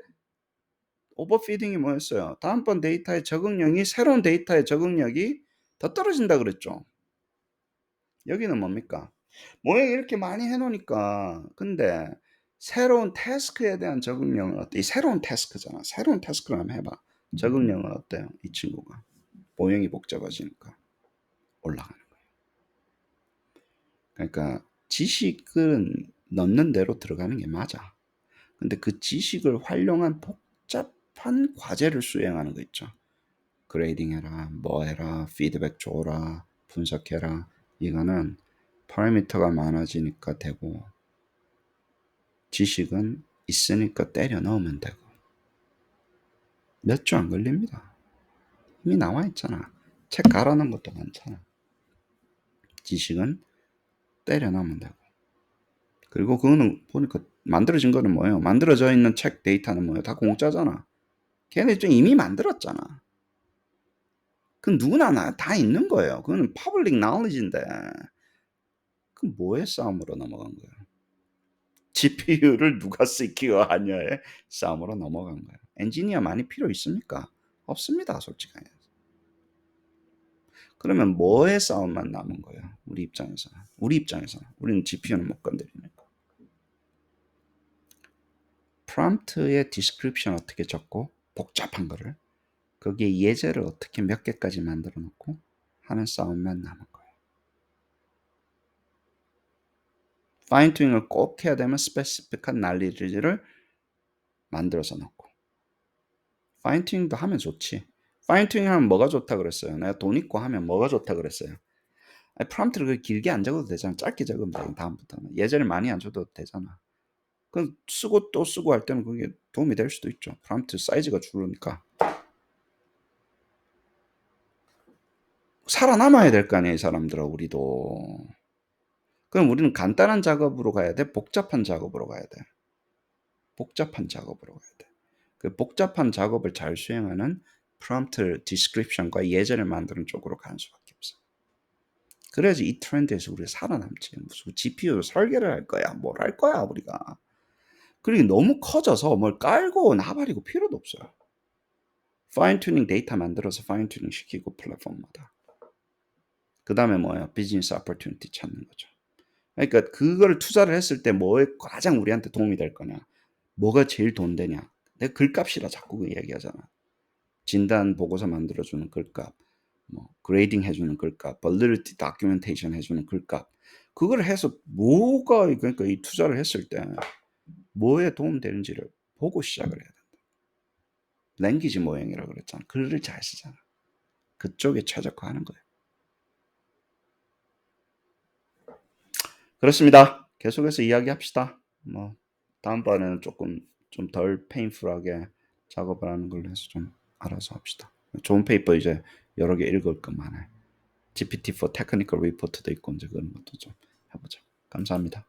오버피딩이 뭐였어요? 다음번 데이터의 적응력이 새로운 데이터의 적응력이 더 떨어진다 그랬죠. 여기는 뭡니까? 모형 이렇게 많이 해놓으니까 근데 새로운 태스크에 대한 적응력은 어때? 이 새로운 태스크잖아. 새로운 태스크를 한번 해봐. 적응력은 어때요? 이 친구가. 모형이 복잡해지니까 올라가는 거예요. 그러니까 지식은 넣는 대로 들어가는 게 맞아. 근데 그 지식을 활용한 복잡한 과제를 수행하는 거 있죠. 그레이딩 해라, 뭐 해라, 피드백 줘라, 분석해라. 이거는 파라미터가 많아지니까 되고 지식은 있으니까 때려 넣으면 되고 몇 주 안 걸립니다. 이미 나와 있잖아. 책 갈아놓은 것도 많잖아. 지식은 때려 넣으면 되고 그리고 그거는 보니까 만들어진 거는 뭐예요? 만들어져 있는 책 데이터는 뭐예요? 다 공짜잖아. 걔네 좀 이미 만들었잖아. 그건 누구나 다 있는 거예요. 그거는 퍼블릭 나울리지인데 그 뭐의 싸움으로 넘어간 거예요? GPU를 누가 시키고 하냐의 싸움으로 넘어간 거예요. 엔지니어 많이 필요 있습니까? 없습니다, 솔직하게. 그러면 뭐의 싸움만 남은 거예요? 우리 입장에서는. 우리는 GPU는 못 건드리니까. 프롬프트의 디스크립션 어떻게 적고 복잡한 거를 거기에 예제를 어떻게 몇 개까지 만들어 놓고 하는 싸움만 남은 거예요. 파인 튜닝을 꼭 해야 되면 스페시픽한 난리지를 만들어서 놓고 파인 튜닝도 하면 좋지. 파인 튜닝 하면 뭐가 좋다 그랬어요? 내가 돈 있고 하면 뭐가 좋다 그랬어요? 프롬프트를 길게 안 적어도 되잖아. 짧게 적으면 돼. 다음부터는 예제를 많이 안 줘도 되잖아. 그 쓰고 또 쓰고 할 때는 그게 도움이 될 수도 있죠. 프롬프트 사이즈가 줄으니까. 살아남아야 될 거 아니에요, 이 사람들아, 우리도. 그럼 우리는 간단한 작업으로 가야 돼? 복잡한 작업으로 가야 돼? 복잡한 작업으로 가야 돼. 그 복잡한 작업을 잘 수행하는 프롬프트 디스크립션과 예제를 만드는 쪽으로 가는 수밖에 없어. 그래야지 이 트렌드에서 우리가 살아남지. 무슨 GPU 설계를 할 거야, 뭘 할 거야, 우리가. 그리고 너무 커져서 뭘 깔고 나발이고 필요도 없어요. 파인 튜닝 데이터 만들어서 파인 튜닝 시키고 플랫폼마다. 그 다음에 뭐예요? 비즈니스 오퍼튜니티 찾는 거죠. 그러니까 그걸 투자를 했을 때 뭐에 가장 우리한테 도움이 될 거냐? 뭐가 제일 돈 되냐? 내가 글값이라 자꾸 그 얘기하잖아. 진단 보고서 만들어주는 글값, 뭐 그레이딩 해주는 글값, 벌리리티 다큐멘테이션 해주는 글값. 그걸 해서 뭐가 그러니까 이 투자를 했을 때 뭐에 도움 되는지를 보고 시작을 해야 된다. 랭귀지 모형이라고 그랬잖아. 글을 잘 쓰잖아. 그쪽에 최적화하는 거예요. 그렇습니다. 계속해서 이야기합시다. 뭐 다음번에는 조금 좀 덜 페인풀하게 작업을 하는 걸로 해서 좀 알아서 합시다. 좋은 페이퍼 이제 여러 개 읽을 것만 해. GPT for Technical Report도 있고 이제 그런 것도 좀 해보자. 감사합니다.